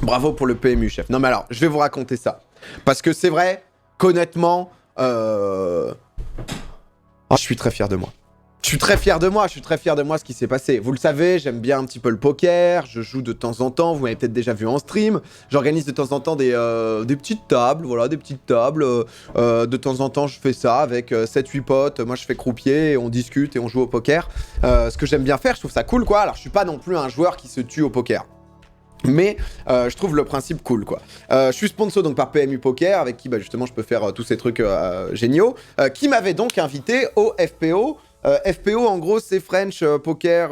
Bravo pour le PMU, chef. Non mais alors, je vais vous raconter ça. Parce que c'est vrai qu'honnêtement, je suis très fier de moi. Je suis très fier de moi ce qui s'est passé. Vous le savez, j'aime bien un petit peu le poker, je joue de temps en temps, vous m'avez peut-être déjà vu en stream. J'organise de temps en temps des petites tables, voilà, des petites tables. De temps en temps, je fais ça avec 7-8 potes. Moi, je fais croupier, et on discute et on joue au poker. Ce que j'aime bien faire, je trouve ça cool, quoi. Alors, je suis pas non plus un joueur qui se tue au poker. Mais je trouve le principe cool, quoi. Je suis sponsor donc par PMU Poker, avec qui justement je peux faire tous ces trucs géniaux, qui m'avait donc invité au FPO. FPO, en gros, c'est French Poker,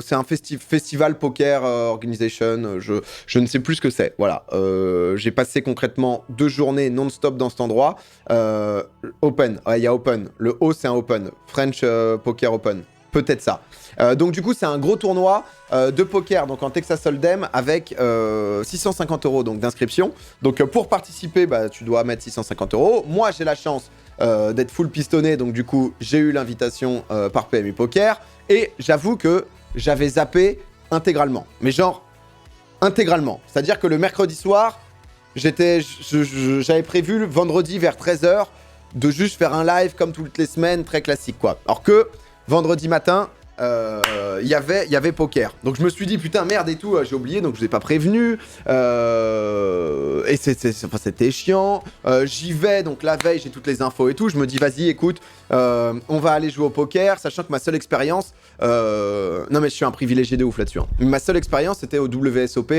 c'est un festival poker organization, je ne sais plus ce que c'est, voilà. J'ai passé concrètement 2 journées non-stop dans cet endroit. Open, il y a Open, le O c'est un Open, French Poker Open, peut-être ça. Donc du coup, c'est un gros tournoi de poker, donc en Texas Hold'em, avec 650 € donc d'inscription. Donc pour participer, tu dois mettre 650 €. Moi, j'ai la chance d'être full pistonné, donc du coup, j'ai eu l'invitation par PMU Poker. Et j'avoue que j'avais zappé intégralement. Mais genre, intégralement. C'est-à-dire que le mercredi soir, j'avais prévu le vendredi vers 13 h de juste faire un live comme toutes les semaines, très classique, quoi. Alors que vendredi matin, il y avait poker. Donc je me suis dit, putain, merde et tout, j'ai oublié, donc je vous ai pas prévenu. Et c'était chiant. J'y vais, donc la veille, j'ai toutes les infos et tout. Je me dis, vas-y, écoute, on va aller jouer au poker, sachant que ma seule expérience... non mais je suis un privilégié de ouf là-dessus. Hein. Ma seule expérience, c'était au WSOP.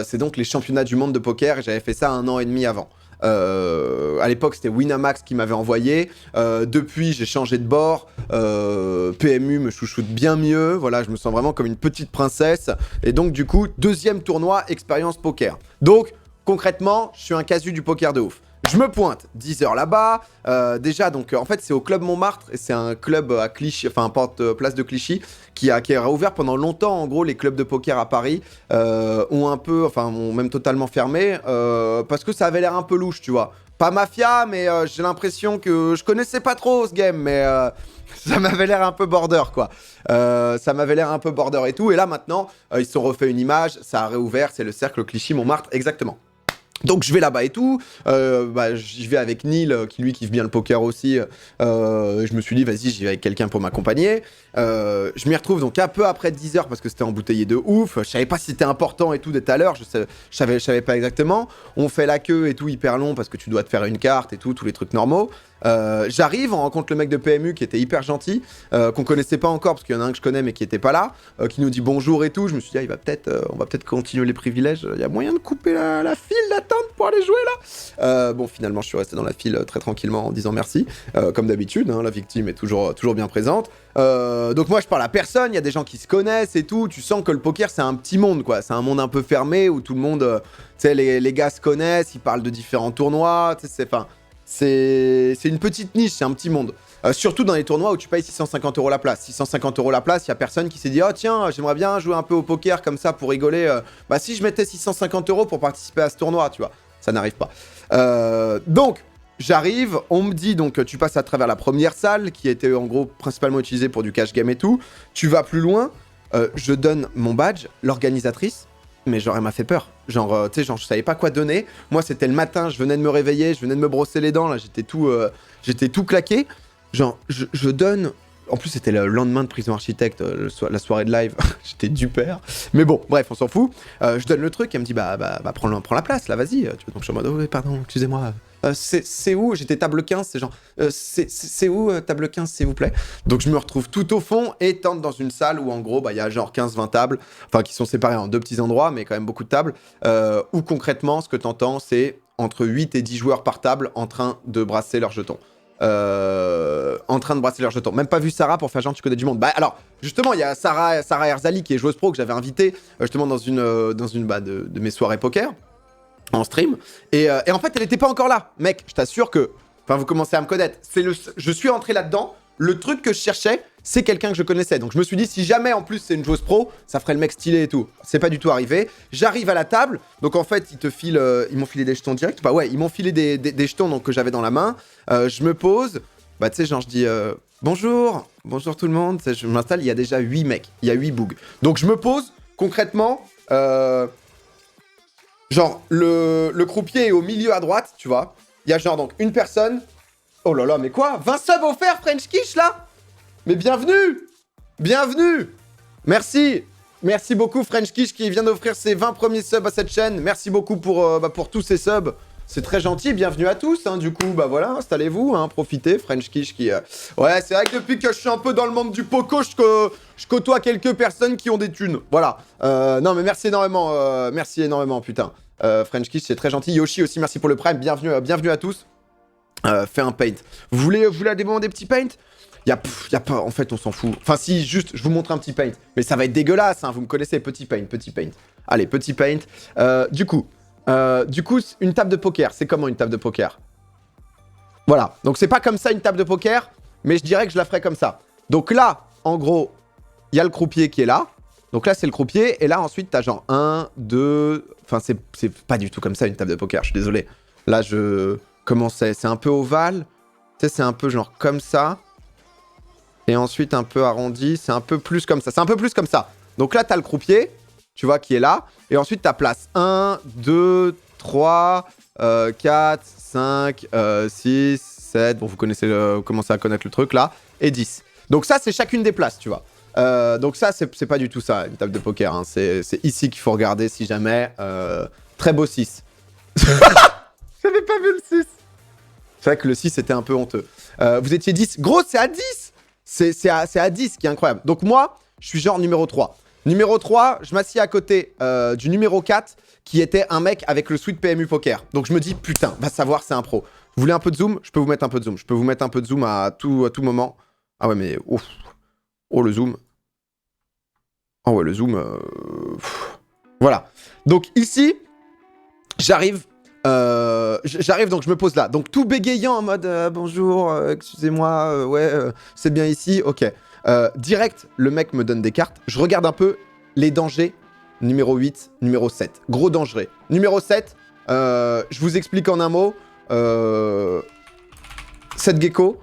C'est donc les championnats du monde de poker, et j'avais fait ça 1 an et demi avant. À l'époque, c'était Winamax qui m'avait envoyé. Depuis, j'ai changé de bord. PMU me chouchoute bien mieux. Voilà, je me sens vraiment comme une petite princesse. Et donc, du coup, 2e tournoi expérience poker. Donc, concrètement, je suis un casu du poker de ouf. Je me pointe, 10 h là-bas. Déjà, donc, en fait, c'est au Club Montmartre. Et c'est un club à Clichy, enfin, place de Clichy, qui a réouvert pendant longtemps. En gros, les clubs de poker à Paris ont même totalement fermé. Parce que ça avait l'air un peu louche, tu vois. Pas mafia, mais j'ai l'impression que je connaissais pas trop ce game, mais ça m'avait l'air un peu border, quoi. Ça m'avait l'air un peu border et tout. Et là, maintenant, ils se sont refait une image. Ça a réouvert. C'est le cercle Clichy-Montmartre, exactement. Donc je vais là-bas et tout, j'y vais avec Neil, qui kiffe bien le poker aussi, je me suis dit vas-y j'y vais avec quelqu'un pour m'accompagner, je m'y retrouve donc un peu après 10 h parce que c'était embouteillé de ouf, je savais pas si c'était important et tout d'être à l'heure, je savais pas exactement, on fait la queue et tout hyper long parce que tu dois te faire une carte et tout, tous les trucs normaux. J'arrive, on rencontre le mec de PMU qui était hyper gentil, qu'on connaissait pas encore parce qu'il y en a un que je connais mais qui était pas là, qui nous dit bonjour et tout. Je me suis dit, on va peut-être continuer les privilèges. Il y a moyen de couper la file d'attente pour aller jouer là. Bon, finalement, je suis resté dans la file très tranquillement en disant merci, comme d'habitude. Hein, la victime est toujours bien présente. Donc moi, je parle à personne. Il y a des gens qui se connaissent et tout. Tu sens que le poker, c'est un petit monde, quoi. C'est un monde un peu fermé où tout le monde, tu sais, les gars se connaissent. Ils parlent de différents tournois. Tu sais, c'est une petite niche, c'est un petit monde. Surtout dans les tournois où tu payes 650 € la place. 650 € la place, il y a personne qui s'est dit « Oh tiens, j'aimerais bien jouer un peu au poker comme ça pour rigoler. Si je mettais 650 € pour participer à ce tournoi, tu vois. » Ça n'arrive pas. Donc, j'arrive, on me dit donc tu passes à travers la première salle qui était en gros principalement utilisée pour du cash game et tout. Tu vas plus loin, je donne mon badge, l'organisatrice. Mais genre, elle m'a fait peur. Genre, tu sais, je savais pas quoi donner. Moi, c'était le matin, je venais de me réveiller, je venais de me brosser les dents, là, j'étais tout claqué. Genre, je donne... En plus, c'était le lendemain de Prison Architecte, la soirée de live. J'étais du père. Mais bon, bref, on s'en fout. Je donne le truc, elle me dit, prends la place, là, vas-y. Donc, je suis en mode, oh, pardon, excusez-moi. C'est où? J'étais table 15, c'est genre... c'est où, table 15, s'il vous plaît? Donc, je me retrouve tout au fond et tente dans une salle où, en gros, il y a genre 15-20 tables, enfin, qui sont séparées en 2 petits endroits, mais quand même beaucoup de tables, où, concrètement, ce que t'entends, c'est entre 8 et 10 joueurs par table en train de brasser leurs jetons. Même pas vu Sarah pour faire genre tu connais du monde. Alors justement il y a Sarah Erzali qui est joueuse pro que j'avais invité justement dans une de mes soirées poker en stream et en fait elle était pas encore là. Mec, je t'assure que vous commencez à me connaître. Je suis entré là-dedans. Le truc que je cherchais, c'est quelqu'un que je connaissais. Donc je me suis dit, si jamais en plus c'est une joueuse pro, ça ferait le mec stylé et tout. C'est pas du tout arrivé. J'arrive à la table. Donc en fait, ils m'ont filé des jetons directs. Ils m'ont filé des jetons donc, que j'avais dans la main. Je me pose. Tu sais, genre je dis bonjour tout le monde. Je m'installe, il y a déjà 8 mecs. Il y a 8 bougs. Donc je me pose concrètement. Genre, le croupier est au milieu à droite, tu vois. Il y a genre donc une personne. Oh là là, mais quoi? 20 subs offerts, French Kish, là? Mais bienvenue! Bienvenue! Merci! Merci beaucoup, French Kish, qui vient d'offrir ses 20 premiers subs à cette chaîne. Merci beaucoup pour tous ces subs. C'est très gentil, bienvenue à tous, hein. Du coup, bah voilà, installez-vous, hein, profitez. French Kish qui... Ouais, c'est vrai que depuis que je suis un peu dans le monde du poco, je côtoie quelques personnes qui ont des thunes. Voilà. Non, mais merci énormément, putain. French Kish, c'est très gentil. Yoshi aussi, merci pour le prime. Bienvenue à tous. Fais un paint. Vous voulez des moments des petits paints? Y a pas, en fait, on s'en fout. Enfin, si, juste, je vous montre un petit paint. Mais ça va être dégueulasse, hein, vous me connaissez, petit paint. Allez, petit paint. Du coup, une table de poker, c'est comment une table de poker? Voilà, donc c'est pas comme ça une table de poker, mais je dirais que je la ferais comme ça. Donc là, en gros, il y a le croupier qui est là. Donc là, c'est le croupier, et là, ensuite, t'as genre 1, 2... Enfin, c'est pas du tout comme ça une table de poker, je suis désolé. Là, comment c'est un peu ovale. Tu sais, c'est un peu genre comme ça. Et ensuite un peu arrondi, c'est un peu plus comme ça. C'est un peu plus comme ça. Donc là, t'as le croupier, tu vois, qui est là. Et ensuite, t'as place 1, 2, 3, 4, 5, 6, 7. Bon, vous commencez à connaître le truc là. Et 10. Donc ça, c'est chacune des places, tu vois. Donc ça, c'est pas du tout ça, une table de poker. Hein. C'est ici qu'il faut regarder si jamais. Très beau 6. J'avais pas vu le 6. C'est vrai que le 6 était un peu honteux. Vous étiez 10. Gros, c'est à 10. C'est à 10 qui est incroyable. Donc moi, je suis genre numéro 3. Numéro 3, je m'assieds à côté du numéro 4, qui était un mec avec le suite PMU Poker. Donc je me dis, putain, va savoir, c'est un pro. Vous voulez un peu de zoom? Je peux vous mettre un peu de zoom. Je peux vous mettre un peu de zoom à tout moment. Ah ouais, mais... Ouf. Oh, le zoom. Oh ouais, le zoom... Voilà. Donc ici, j'arrive... donc je me pose là. Donc tout bégayant en mode bonjour, excusez-moi, c'est bien ici, ok. Direct, le mec me donne des cartes. Je regarde un peu les dangers. Numéro 8, numéro 7. Gros danger. Numéro 7, je vous explique en un mot. Cette gecko,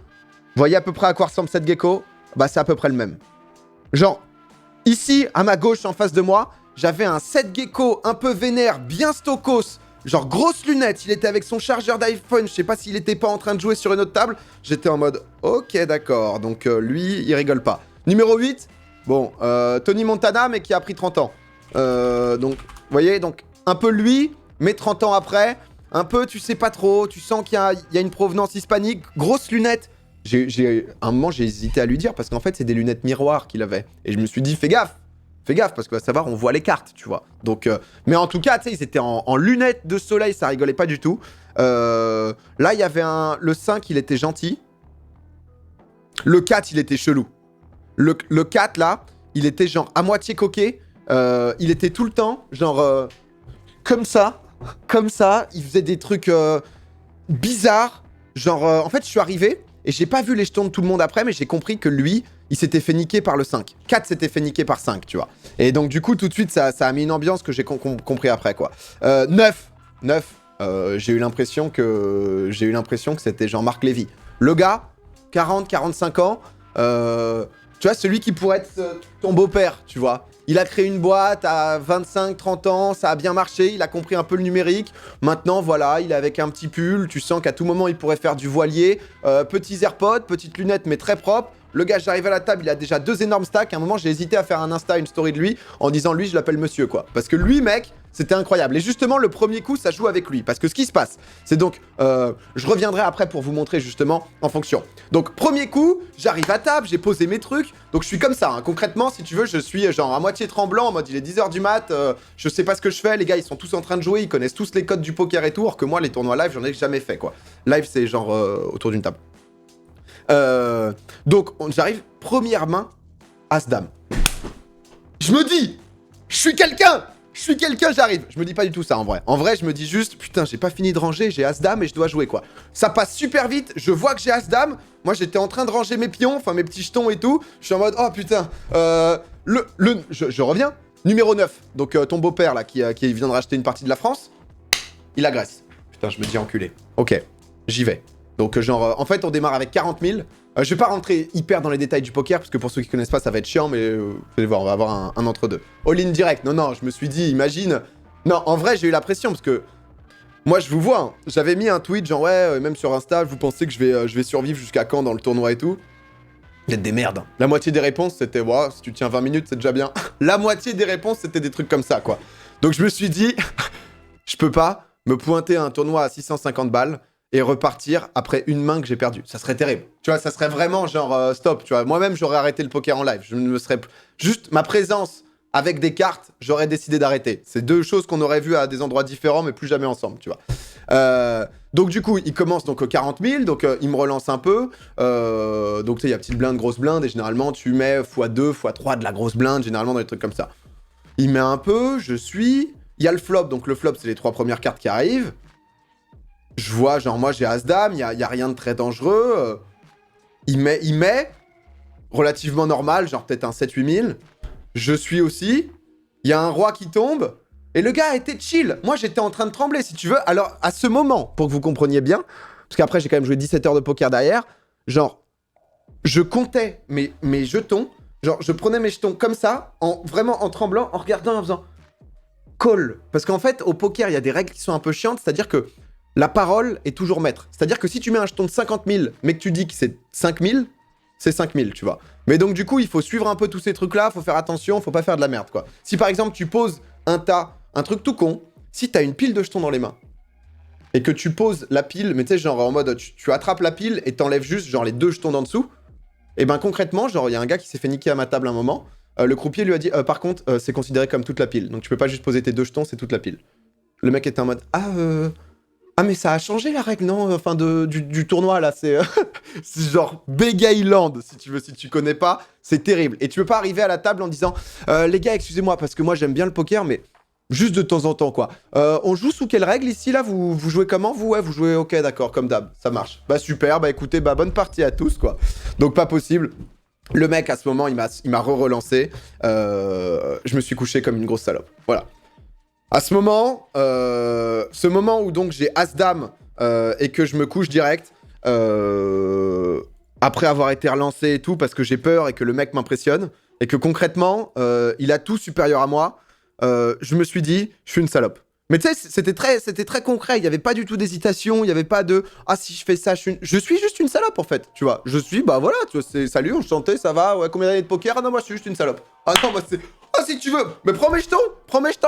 vous voyez à peu près à quoi ressemble cette gecko? Bah c'est à peu près le même. Genre, ici, à ma gauche, en face de moi, j'avais un 7 gecko un peu vénère, bien stokos. Genre grosse lunette, il était avec son chargeur d'iPhone, je sais pas s'il était pas en train de jouer sur une autre table. J'étais en mode, ok d'accord, donc lui, il rigole pas. Numéro 8, bon, Tony Montana, mais qui a pris 30 ans. Donc, vous voyez, donc un peu lui, mais 30 ans après, un peu, tu sais pas trop, tu sens qu'il y a une provenance hispanique, grosse lunette. À un moment, j'ai hésité à lui dire, parce qu'en fait, c'est des lunettes miroirs qu'il avait. Et je me suis dit, fais gaffe, parce que va savoir, on voit les cartes, tu vois. Donc, mais en tout cas, tu sais, ils étaient en lunettes de soleil, ça rigolait pas du tout. Là, il y avait le 5, il était gentil. Le 4, il était chelou. Le 4, là, il était genre à moitié coquet. Il était tout le temps, genre, comme ça. Il faisait des trucs bizarres. Genre, en fait, je suis arrivé et j'ai pas vu les jetons de tout le monde après, mais j'ai compris que lui... il s'était fait niquer par le 5. 4 s'était fait niquer par 5, tu vois. Et donc, du coup, tout de suite, ça a mis une ambiance que j'ai compris après, quoi. 9. J'ai eu l'impression que c'était Jean-Marc Lévy. Le gars, 40, 45 ans, tu vois, celui qui pourrait être ton beau-père, tu vois. Il a créé une boîte à 25, 30 ans, ça a bien marché, il a compris un peu le numérique. Maintenant, voilà, il est avec un petit pull, tu sens qu'à tout moment, il pourrait faire du voilier. Petits AirPods, petites lunettes, mais très propres. Le gars, j'arrive à la table, il a déjà 2 énormes stacks. À un moment, j'ai hésité à faire un Insta, une story de lui, en disant lui, je l'appelle monsieur, quoi. Parce que lui, mec, c'était incroyable. Et justement, le premier coup, ça joue avec lui. Parce que ce qui se passe, c'est donc... je reviendrai après pour vous montrer justement en fonction. Donc, premier coup, j'arrive à table, j'ai posé mes trucs. Donc, je suis comme ça. Hein. Concrètement, si tu veux, je suis genre à moitié tremblant, en mode il est 10h du mat, je sais pas ce que je fais. Les gars, ils sont tous en train de jouer, ils connaissent tous les codes du poker et tout. Alors que moi, les tournois live, j'en ai jamais fait, quoi. Live, c'est genre autour d'une table. Donc, j'arrive, première main, As-Dame. Je me dis, je suis quelqu'un, j'arrive. Je me dis pas du tout ça en vrai. En vrai, je me dis juste, putain, j'ai pas fini de ranger, j'ai As-Dame et je dois jouer, quoi. Ça passe super vite, je vois que j'ai As-Dame. Moi, j'étais en train de ranger mes pions, enfin mes petits jetons et tout. Je suis en mode, oh putain, je reviens. Numéro 9, donc ton beau-père là, qui vient de racheter une partie de la France, il agresse. Putain, je me dis enculé. Ok, j'y vais. Donc genre, en fait, on démarre avec 40 000. Je vais pas rentrer hyper dans les détails du poker, parce que pour ceux qui connaissent pas, ça va être chiant, mais vous allez voir, on va avoir un entre-deux. All-in direct. Non, je me suis dit, imagine, Non, en vrai, j'ai eu la pression parce que moi, je vous vois. Hein. J'avais mis un tweet genre, ouais, même sur Insta, vous pensez que je vais survivre jusqu'à quand dans le tournoi et tout? Vous êtes des merdes. Hein. La moitié des réponses, c'était, ouais, si tu tiens 20 minutes, c'est déjà bien. La moitié des réponses, c'était des trucs comme ça, quoi. Donc, je me suis dit, je peux pas me pointer à un tournoi à 650 balles et repartir après une main que j'ai perdue. Ça serait terrible. Tu vois, ça serait vraiment genre, stop. Tu vois, moi-même, j'aurais arrêté le poker en live. Je ne me serais... Juste ma présence avec des cartes, j'aurais décidé d'arrêter. C'est deux choses qu'on aurait vues à des endroits différents, mais plus jamais ensemble, tu vois. Donc du coup, il commence donc aux 40 000, donc il me relance un peu. Donc tu sais, il y a petite blinde, grosse blinde, et généralement tu mets x2, x3 de la grosse blinde, généralement dans des trucs comme ça. Il met un peu, je suis... Il y a le flop, donc le flop, c'est les 3 premières cartes qui arrivent. Je vois, genre moi j'ai As-Dame, il y a rien de très dangereux. Il met relativement normal, genre peut-être un 7-8 000. Je suis aussi. Il y a un roi qui tombe. Et le gars était chill. Moi, j'étais en train de trembler, si tu veux. Alors, à ce moment, pour que vous compreniez bien, parce qu'après, j'ai quand même joué 17 heures de poker derrière, genre, je comptais mes jetons. Genre, je prenais mes jetons comme ça, vraiment en tremblant, en regardant, en faisant call. Parce qu'en fait, au poker, il y a des règles qui sont un peu chiantes. C'est-à-dire que la parole est toujours maître. C'est-à-dire que si tu mets un jeton de 50 000, mais que tu dis que c'est 5 000, c'est 5 000, tu vois. Mais donc, du coup, il faut suivre un peu tous ces trucs-là. Faut faire attention, faut pas faire de la merde, quoi. Si, par exemple, tu poses un tas... Un truc tout con, si t'as une pile de jetons dans les mains, et que tu poses la pile, mais tu sais, genre en mode, tu attrapes la pile et t'enlèves juste, genre, les 2 jetons d'en dessous, et ben concrètement, genre, il y a un gars qui s'est fait niquer à ma table un moment, le croupier lui a dit, par contre, c'est considéré comme toute la pile, donc tu peux pas juste poser tes 2 jetons, c'est toute la pile. Le mec était en mode, ah mais ça a changé la règle, non? Enfin, du tournoi, là, c'est c'est genre Big Island, si tu veux, si tu connais pas, c'est terrible. Et tu peux pas arriver à la table en disant, les gars, excusez-moi, parce que moi, j'aime bien le poker, mais... Juste de temps en temps, quoi. On joue sous quelle règle ici, là? Vous jouez comment, vous? Ouais, vous jouez... Ok, d'accord, comme d'hab. Ça marche. Bah, super. Bah, écoutez, bah, bonne partie à tous, quoi. Donc, pas possible. Le mec, à ce moment, il m'a relancé. Je me suis couché comme une grosse salope. Voilà. À ce moment où, donc, j'ai As-Dame et que je me couche direct, après avoir été relancé et tout, parce que j'ai peur et que le mec m'impressionne, et que, concrètement, il a tout supérieur à moi, je me suis dit, je suis une salope. Mais tu sais, c'était très concret, il n'y avait pas du tout d'hésitation, il n'y avait pas de « Ah, si je fais ça, je suis juste une salope, en fait, tu vois. Je suis, bah voilà, tu vois, c'est salut, on chantait, ça va, ouais, combien d'années de poker? Ah non, moi, je suis juste une salope. Ah non, moi, c'est... Ah, si tu veux, mais prends mes jetons,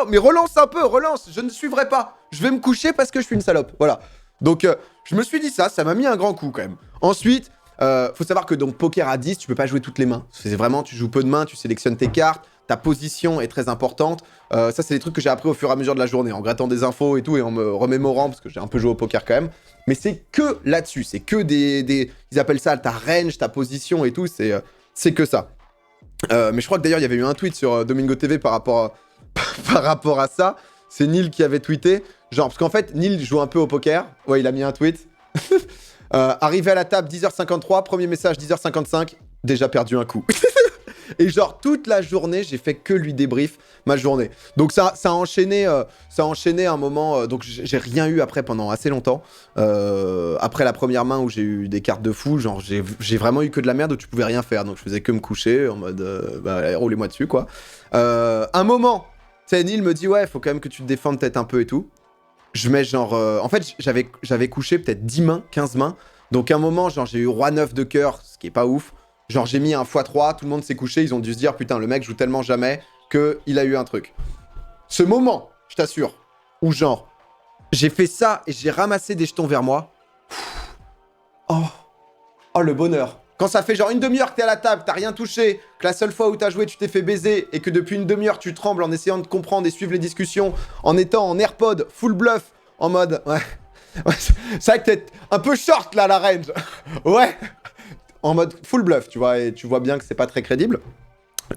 mais relance un peu, relance, je ne suivrai pas. Je vais me coucher parce que je suis une salope, voilà. Donc, je me suis dit ça m'a mis un grand coup, quand même. Ensuite, faut savoir que donc poker à 10, tu peux pas jouer toutes les mains. C'est vraiment, tu joues peu de mains, tu sélectionnes tes cartes, ta position est très importante. Ça, c'est des trucs que j'ai appris au fur et à mesure de la journée, en grattant des infos et tout, et en me remémorant, parce que j'ai un peu joué au poker quand même. Mais c'est que là-dessus, c'est que ils appellent ça ta range, ta position et tout, c'est que ça. Mais je crois que d'ailleurs, il y avait eu un tweet sur Domingo TV par rapport à ça. C'est Neil qui avait tweeté, genre, parce qu'en fait, Neil joue un peu au poker. Ouais, il a mis un tweet. Arrivé à la table, 10h53, premier message, 10h55, déjà perdu un coup. Et genre, toute la journée, j'ai fait que lui débrief ma journée. Donc ça a enchaîné un moment, donc j'ai rien eu après pendant assez longtemps. Après la première main où j'ai eu des cartes de fou, genre j'ai vraiment eu que de la merde où tu pouvais rien faire. Donc je faisais que me coucher en mode, bah allez, roulez-moi dessus, quoi. Un moment, tu sais, Neil me dit, ouais, faut quand même que tu te défendes peut-être un peu et tout. Je mets genre... en fait, j'avais couché peut-être 10 mains, 15 mains. Donc à un moment, genre j'ai eu roi 9 de cœur, ce qui est pas ouf. Genre j'ai mis un x3, tout le monde s'est couché, ils ont dû se dire, putain, le mec joue tellement jamais qu'il a eu un truc. Ce moment, je t'assure, où genre, j'ai fait ça et j'ai ramassé des jetons vers moi. Oh, le bonheur. Quand ça fait genre une demi-heure que t'es à la table, t'as rien touché, que la seule fois où t'as joué, tu t'es fait baiser, et que depuis une demi-heure, tu trembles en essayant de comprendre et suivre les discussions, en étant en AirPod, full bluff, en mode... Ouais, c'est vrai que t'es un peu short, là, la range. Ouais. En mode full bluff, tu vois, et tu vois bien que c'est pas très crédible.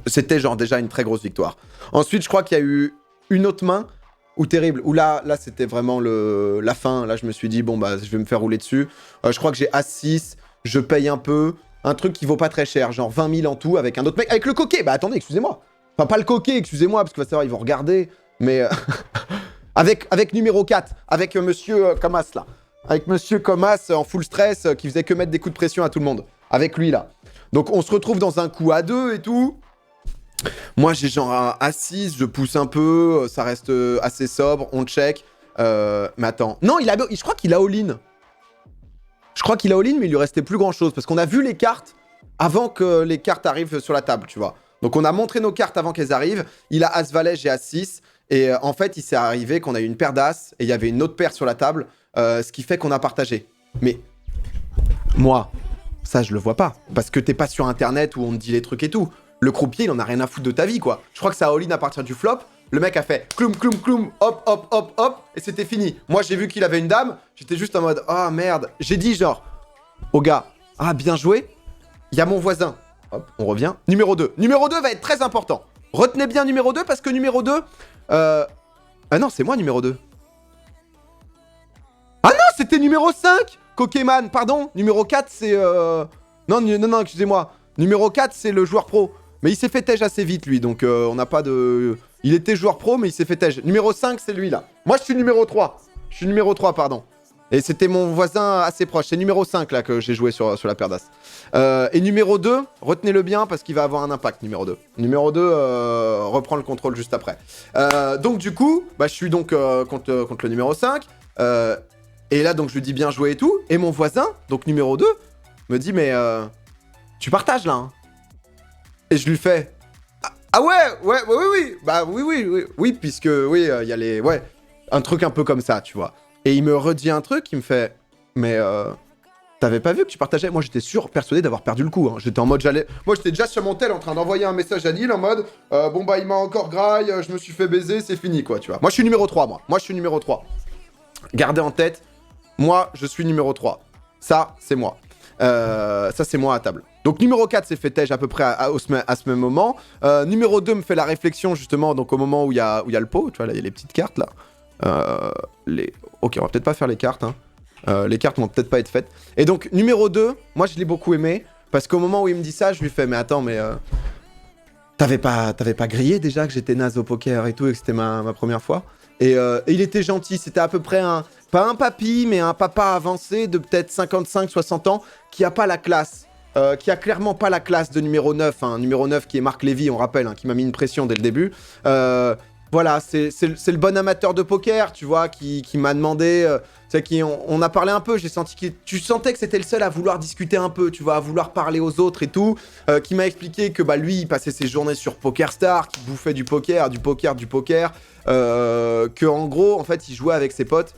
C'était genre déjà une très grosse victoire. Ensuite, je crois qu'il y a eu une autre main, ou terrible, où là c'était vraiment la fin. Là, je me suis dit, bon, bah, je vais me faire rouler dessus. Je crois que j'ai As-6, je paye un peu, un truc qui vaut pas très cher, genre 20 000 en tout, avec un autre mec, avec le coquet. Bah, attendez, excusez-moi. Enfin, pas le coquet, excusez-moi, parce que va savoir, ils vont regarder, mais... avec numéro 4, avec monsieur Comas, là. Avec monsieur Comas en full stress, qui faisait que mettre des coups de pression à tout le monde. Avec lui, là. Donc, on se retrouve dans un coup à deux et tout. Moi, j'ai genre un A6, je pousse un peu, ça reste assez sobre, on check. Mais attends. Non, je crois qu'il a all-in. Je crois qu'il a all-in, mais il lui restait plus grand-chose. Parce qu'on a vu les cartes avant que les cartes arrivent sur la table, tu vois. Donc, on a montré nos cartes avant qu'elles arrivent. Il a As-Valet, j'ai As-6. Et en fait, il s'est arrivé qu'on a eu une paire d'As et il y avait une autre paire sur la table. Ce qui fait qu'on a partagé. Mais moi, ça, je le vois pas. Parce que t'es pas sur Internet où on te dit les trucs et tout. Le croupier, il en a rien à foutre de ta vie, quoi. Je crois que ça a all-in à partir du flop. Le mec a fait cloum, cloum, cloum, hop, hop, hop, hop, et c'était fini. Moi, j'ai vu qu'il avait une dame, j'étais juste en mode, ah merde. J'ai dit genre, au gars, ah bien joué, il y a mon voisin. Hop, on revient. Numéro 2. Numéro 2 va être très important. Retenez bien numéro 2 parce que numéro 2... Ah non, c'est moi numéro 2. Ah non, c'était numéro 5 Coqueman, pardon. Numéro 4, c'est... Non, excusez-moi. Numéro 4, c'est le joueur pro. Mais il s'est fait tège assez vite, lui, donc on n'a pas de... Il était joueur pro, mais il s'est fait tège. Numéro 5, c'est lui, là. Moi, je suis numéro 3. Je suis numéro 3, pardon. Et c'était mon voisin assez proche. C'est numéro 5, là, que j'ai joué sur la paire d'As. Et numéro 2, retenez-le bien, parce qu'il va avoir un impact, numéro 2. Numéro 2 reprend le contrôle juste après. Donc, du coup, bah, je suis donc contre le numéro 5. Et là, donc, je lui dis bien joué et tout. Et mon voisin, donc numéro 2, me dit, mais... tu partages, là, hein. Et je lui fais... Ah ouais, oui. Bah oui, puisque, oui, il y a les... Ouais, un truc un peu comme ça, tu vois. Et il me redit un truc, il me fait... Mais, t'avais pas vu que tu partageais? Moi, j'étais persuadé d'avoir perdu le coup, hein. J'étais en mode, Moi, j'étais déjà sur mon tel en train d'envoyer un message à Neil en mode... bon, bah, il m'a encore graille, je me suis fait baiser, c'est fini, quoi, tu vois. Moi, je suis numéro 3, moi. Moi, je suis numéro 3. Gardez en tête, moi, je suis numéro 3. Ça, c'est moi. Ça, c'est moi à table. Donc, numéro 4 s'est fait tège à peu près à ce même moment. Numéro 2 me fait la réflexion, justement, donc au moment où il y a le pot. Tu vois, là, il y a les petites cartes, là. Ok, on va peut-être pas faire les cartes, hein. Les cartes vont peut-être pas être faites. Et donc, numéro 2, moi, je l'ai beaucoup aimé. Parce qu'au moment où il me dit ça, je lui fais, mais attends, mais... T'avais pas grillé déjà que j'étais naze au poker et tout, et que c'était ma première fois. Et il était gentil, c'était à peu près pas un papy, mais un papa avancé de peut-être 55-60 ans, qui a pas la classe. Qui a clairement pas la classe de numéro 9, hein, numéro 9 qui est Marc Lévy, on rappelle, hein, qui m'a mis une pression dès le début. Voilà, c'est le bon amateur de poker, tu vois, qui m'a demandé... on a parlé un peu, j'ai senti que tu sentais que c'était le seul à vouloir discuter un peu, tu vois, à vouloir parler aux autres et tout, qui m'a expliqué que bah lui, il passait ses journées sur PokerStar, qu'il bouffait du poker, que en gros, en fait, il jouait avec ses potes.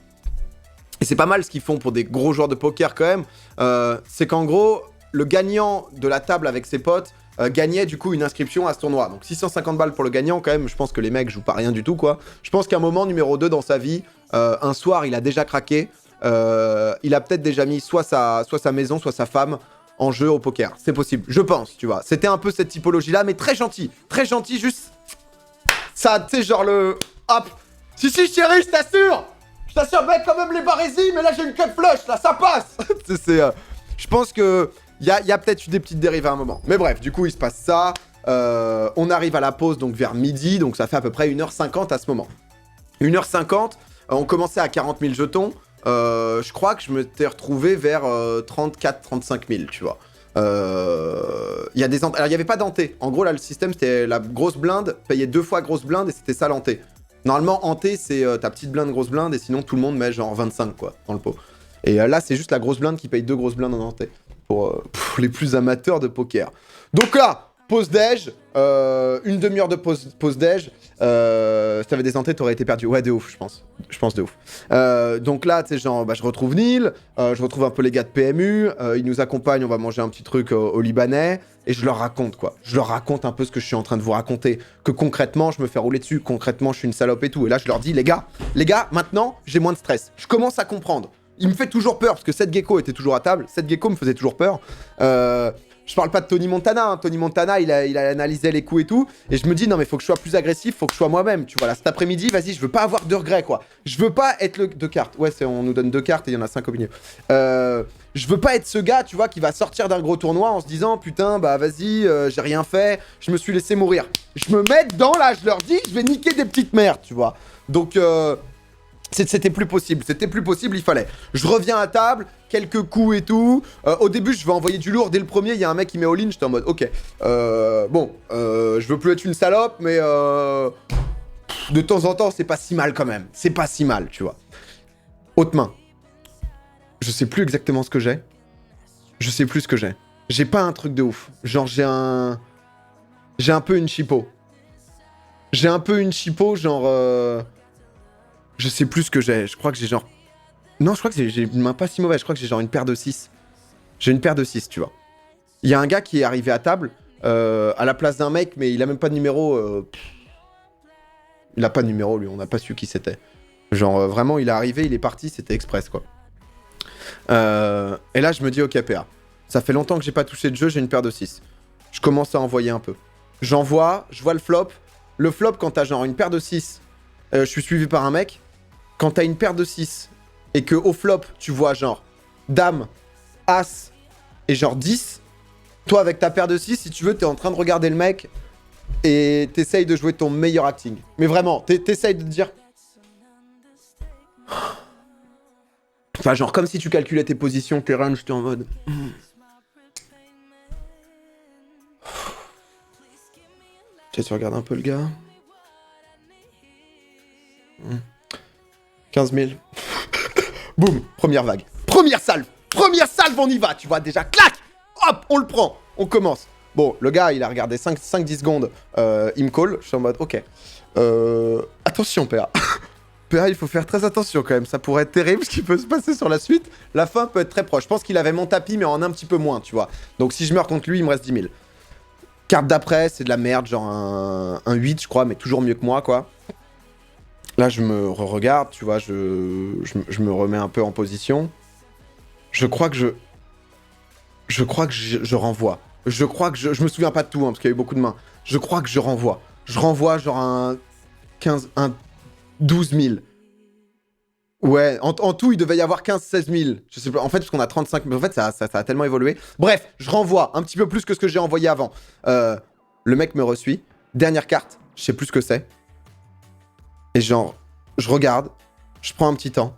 Et c'est pas mal ce qu'ils font pour des gros joueurs de poker quand même. C'est qu'en gros, le gagnant de la table avec ses potes gagnait du coup une inscription à ce tournoi. Donc 650 balles pour le gagnant quand même, je pense que les mecs jouent pas rien du tout quoi. Je pense qu'à un moment, numéro 2 dans sa vie, un soir, il a déjà craqué. Il a peut-être déjà mis soit sa maison, soit sa femme en jeu au poker. C'est possible, je pense, tu vois. C'était un peu cette typologie-là, mais très gentil, juste... Ça, tu sais, genre le... Hop. Si, chérie, je t'assure, mec, quand même les barésies, mais là, j'ai une cut flush, là, ça passe. Je pense que... Il y a peut-être eu des petites dérives à un moment. Mais bref, du coup, il se passe ça. On arrive à la pause, donc vers midi, donc ça fait à peu près 1h50 à ce moment. 1h50, on commençait à 40 000 jetons. Je crois que je m'étais retrouvé vers 34-35 000, tu vois. Alors, il n'y avait pas d'anté. En gros, là, le système, c'était la grosse blinde, payait 2 fois grosse blinde, et c'était ça l'anté. Normalement, anté, c'est ta petite blinde, grosse blinde, et sinon, tout le monde met genre 25, quoi, dans le pot. Et là, c'est juste la grosse blinde qui paye 2 grosses blindes en anté. Pour les plus amateurs de poker. Donc là, pause déj, une demi-heure de pause déj. Si t'avais des entrées, t'aurais été perdu. Ouais, de ouf, je pense. Je pense de ouf. Donc là, tu sais, genre, bah, je retrouve Neil, je retrouve un peu les gars de PMU, ils nous accompagnent, on va manger un petit truc au Libanais, et je leur raconte, quoi. Je leur raconte un peu ce que je suis en train de vous raconter, que concrètement, je me fais rouler dessus, concrètement, je suis une salope et tout. Et là, je leur dis, les gars, maintenant, j'ai moins de stress. Je commence à comprendre. Il me fait toujours peur, parce que Seth Gecko était toujours à table. Seth Gecko me faisait toujours peur. Je parle pas de Tony Montana. Hein. Tony Montana, il a analysé les coups et tout. Et je me dis, non, mais faut que je sois plus agressif, faut que je sois moi-même. Tu vois, là, cet après-midi, vas-y, je veux pas avoir de regrets, quoi. Je veux pas être le... 2 cartes. Ouais, on nous donne 2 cartes et il y en a 5 au milieu. Je veux pas être ce gars, tu vois, qui va sortir d'un gros tournoi en se disant, putain, bah vas-y, j'ai rien fait, je me suis laissé mourir. Je me mets dedans, là, je leur dis, je vais niquer des petites merdes, tu vois. Donc... C'était plus possible, il fallait. Je reviens à table, quelques coups et tout. Au début, je vais envoyer du lourd. Dès le premier, il y a un mec qui met all-in, j'étais en mode, ok. Je veux plus être une salope, mais de temps en temps, c'est pas si mal quand même. C'est pas si mal, tu vois. Haute main. Je sais plus exactement ce que j'ai. Je sais plus ce que j'ai. J'ai pas un truc de ouf. Genre, j'ai un peu une chipo. Genre... Je sais plus ce que j'ai. Je crois que j'ai genre... Non, je crois que j'ai une main pas si mauvaise. Je crois que j'ai genre une paire de 6. J'ai une paire de 6, tu vois. Il y a un gars qui est arrivé à table, à la place d'un mec, mais il a même pas de numéro. Il a pas de numéro, lui. On n'a pas su qui c'était. Genre, vraiment, il est arrivé, il est parti, c'était express, quoi. Et là, je me dis, ok, PA. Ça fait longtemps que j'ai pas touché de jeu, j'ai une paire de 6. Je commence à envoyer un peu. J'envoie, je vois le flop. Le flop, quand t'as genre une paire de 6, je suis suivi par un mec. Quand t'as une paire de 6 et que au flop, tu vois genre Dame, As et genre 10, toi avec ta paire de 6, si tu veux, t'es en train de regarder le mec et t'essayes de jouer ton meilleur acting. Mais vraiment, t'essayes de te dire... Enfin, genre comme si tu calculais tes positions, tes ranges, t'es en mode... Tu regardes un peu le gars. 15 000. Boum, première vague. Première salve, on y va, tu vois, déjà, clac. Hop, on le prend, on commence. Bon, le gars, il a regardé 5-10 secondes, il me call, je suis en mode, ok. Attention, PA. PA, il faut faire très attention quand même, ça pourrait être terrible ce qui peut se passer sur la suite. La fin peut être très proche. Je pense qu'il avait mon tapis, mais en un petit peu moins, tu vois. Donc si je meurs contre lui, il me reste 10 000. Carte d'après, c'est de la merde, genre un 8, je crois, mais toujours mieux que moi, quoi. Là, je me regarde, tu vois, je me remets un peu en position. Je crois que je renvoie. Je crois que je me souviens pas de tout, hein, parce qu'il y a eu beaucoup de mains. Je crois que je renvoie. Je renvoie genre un 12 000. Ouais, en tout, il devait y avoir 15-16 000. Je sais pas, en fait, parce qu'on a 35 000. En fait, ça a tellement évolué. Bref, je renvoie un petit peu plus que ce que j'ai envoyé avant. Le mec me resuit. Dernière carte, je sais plus ce que c'est. Et genre, je regarde, je prends un petit temps.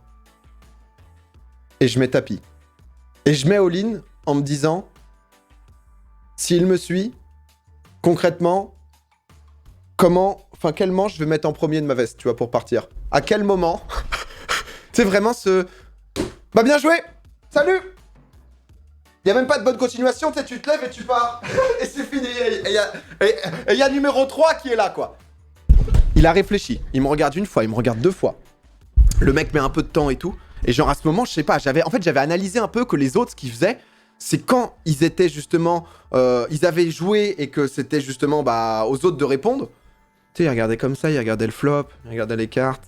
Et je mets tapis. Et je mets all-in en me disant, s'il me suit, concrètement, quel manche je vais mettre en premier de ma veste, tu vois, pour partir. À quel moment... C'est vraiment ce... Bah bien joué. Salut. Y a même pas de bonne continuation, tu te lèves et tu pars. Et c'est fini. Et y a numéro 3 qui est là, quoi. Il a réfléchi. Il me regarde une fois, il me regarde 2 fois. Le mec met un peu de temps et tout. Et genre à ce moment, je sais pas, j'avais analysé un peu que les autres, ce qu'ils faisaient, c'est quand ils étaient justement... ils avaient joué et que c'était justement aux autres de répondre. Tu sais, ils regardaient comme ça, ils regardaient le flop, ils regardaient les cartes.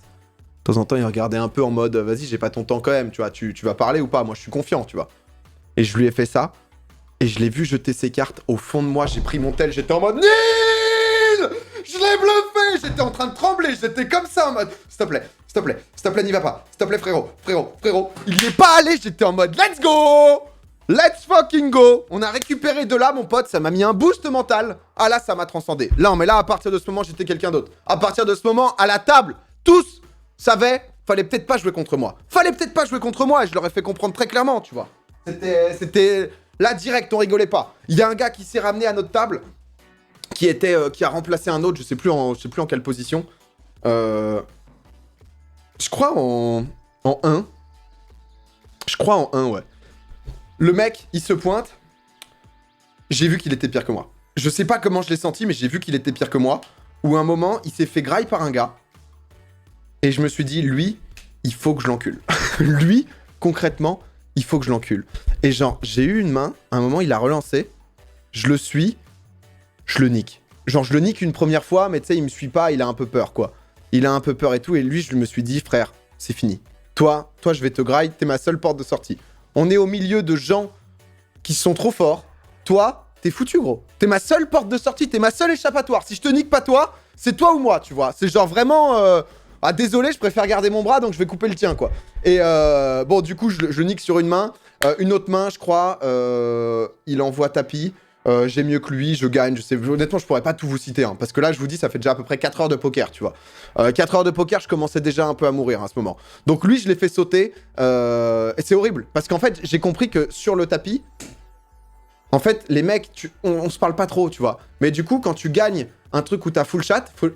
De temps en temps, il regardait un peu en mode, vas-y, j'ai pas ton temps quand même, tu vois, tu vas parler ou pas, moi je suis confiant, tu vois. Et je lui ai fait ça, et je l'ai vu jeter ses cartes au fond de moi, j'ai pris mon tel, j'étais en mode, Nil. Je l'ai bluffé, j'étais en train de trembler, j'étais comme ça en mode, s'il te plaît, n'y va pas, s'il te plaît, frérot, il y est pas allé, j'étais en mode, let's go. Let's fucking go. On a récupéré de là, mon pote, ça m'a mis un boost mental. Ah là, ça m'a transcendé. Là, mais là, à partir de ce moment, j'étais quelqu'un d'autre. À partir de ce moment, à la table, tous savait, fallait peut-être pas jouer contre moi. Et je leur ai fait comprendre très clairement, tu vois. C'était... Là, direct, on rigolait pas. Il y a un gars qui s'est ramené à notre table, qui a remplacé un autre, je sais plus en quelle position. Je crois en 1. Je crois en 1, ouais. Le mec, il se pointe. J'ai vu qu'il était pire que moi. Je sais pas comment je l'ai senti, mais j'ai vu qu'il était pire que moi. Ou à un moment, il s'est fait graille par un gars. Et je me suis dit, lui, il faut que je l'encule. Lui, concrètement, il faut que je l'encule. Et genre, j'ai eu une main, à un moment, il a relancé, je le suis, je le nique. Genre, je le nique une première fois, mais tu sais, il me suit pas, il a un peu peur, quoi. Il a un peu peur et tout, et lui, je me suis dit, frère, c'est fini. Toi, je vais te grind, t'es ma seule porte de sortie. On est au milieu de gens qui sont trop forts. Toi, t'es foutu, gros. T'es ma seule porte de sortie, t'es ma seule échappatoire. Si je te nique pas toi, c'est toi ou moi, tu vois. C'est genre vraiment... Ah désolé, je préfère garder mon bras, donc je vais couper le tien, quoi. Et bon, du coup, je nique sur une main. Une autre main, je crois, il envoie tapis. j'ai mieux que lui, je gagne, je sais, honnêtement je pourrais pas tout vous citer, hein, parce que là je vous dis ça fait déjà à peu près 4 heures de poker, tu vois. 4 heures de poker, je commençais déjà un peu à mourir à ce moment. Donc lui je l'ai fait sauter, et c'est horrible, parce qu'en fait j'ai compris que sur le tapis, en fait les mecs, on se parle pas trop, tu vois. Mais du coup quand tu gagnes un truc où t'as full chat, tu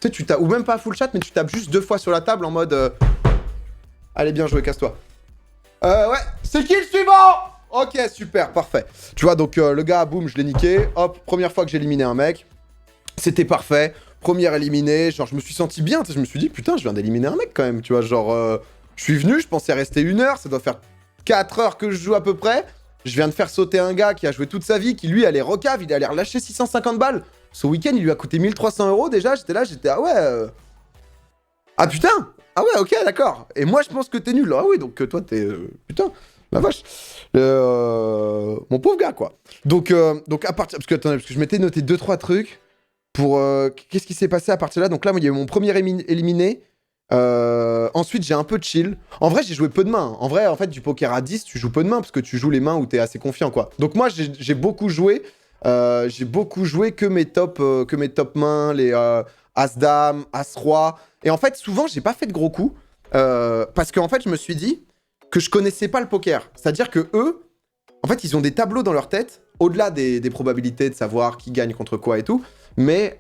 sais, tu tapes, ou même pas full chat, mais tu tapes juste 2 fois sur la table en mode... Allez bien joué, casse-toi. Ouais, c'est qui le suivant? Ok, super, parfait. Tu vois, donc le gars, boum, je l'ai niqué. Hop, première fois que j'ai éliminé un mec. C'était parfait. Première éliminée. Genre, je me suis senti bien. Je me suis dit, putain, je viens d'éliminer un mec quand même. Tu vois, genre, je suis venu, je pensais rester 1 heure. Ça doit faire 4 heures que je joue à peu près. Je viens de faire sauter un gars qui a joué toute sa vie, qui lui allait recave, il allait relâcher 650 balles. Ce week-end, il lui a coûté 1300 € déjà. J'étais là, ah ouais. Ah putain. Ah ouais, ok, d'accord. Et moi, je pense que t'es nul. Ah oui, donc toi, t'es... Putain. La vache. Mon pauvre gars, quoi. Donc à partir... Parce que, attendez, parce que je m'étais noté 2-3 trucs pour... Qu'est-ce qui s'est passé à partir de là? Donc là, moi, il y a eu mon premier éliminé. Ensuite, j'ai un peu de chill. En vrai, j'ai joué peu de mains. En vrai, en fait, du poker à 10, tu joues peu de mains parce que tu joues les mains où t'es assez confiant, quoi. Donc moi, j'ai beaucoup joué. J'ai beaucoup joué que mes top mains, les As-Dame, As-Roi. Et en fait, souvent, j'ai pas fait de gros coups. Parce qu'en fait, je me suis dit que je connaissais pas le poker. C'est-à-dire que eux, en fait, ils ont des tableaux dans leur tête, au-delà des probabilités de savoir qui gagne contre quoi et tout, mais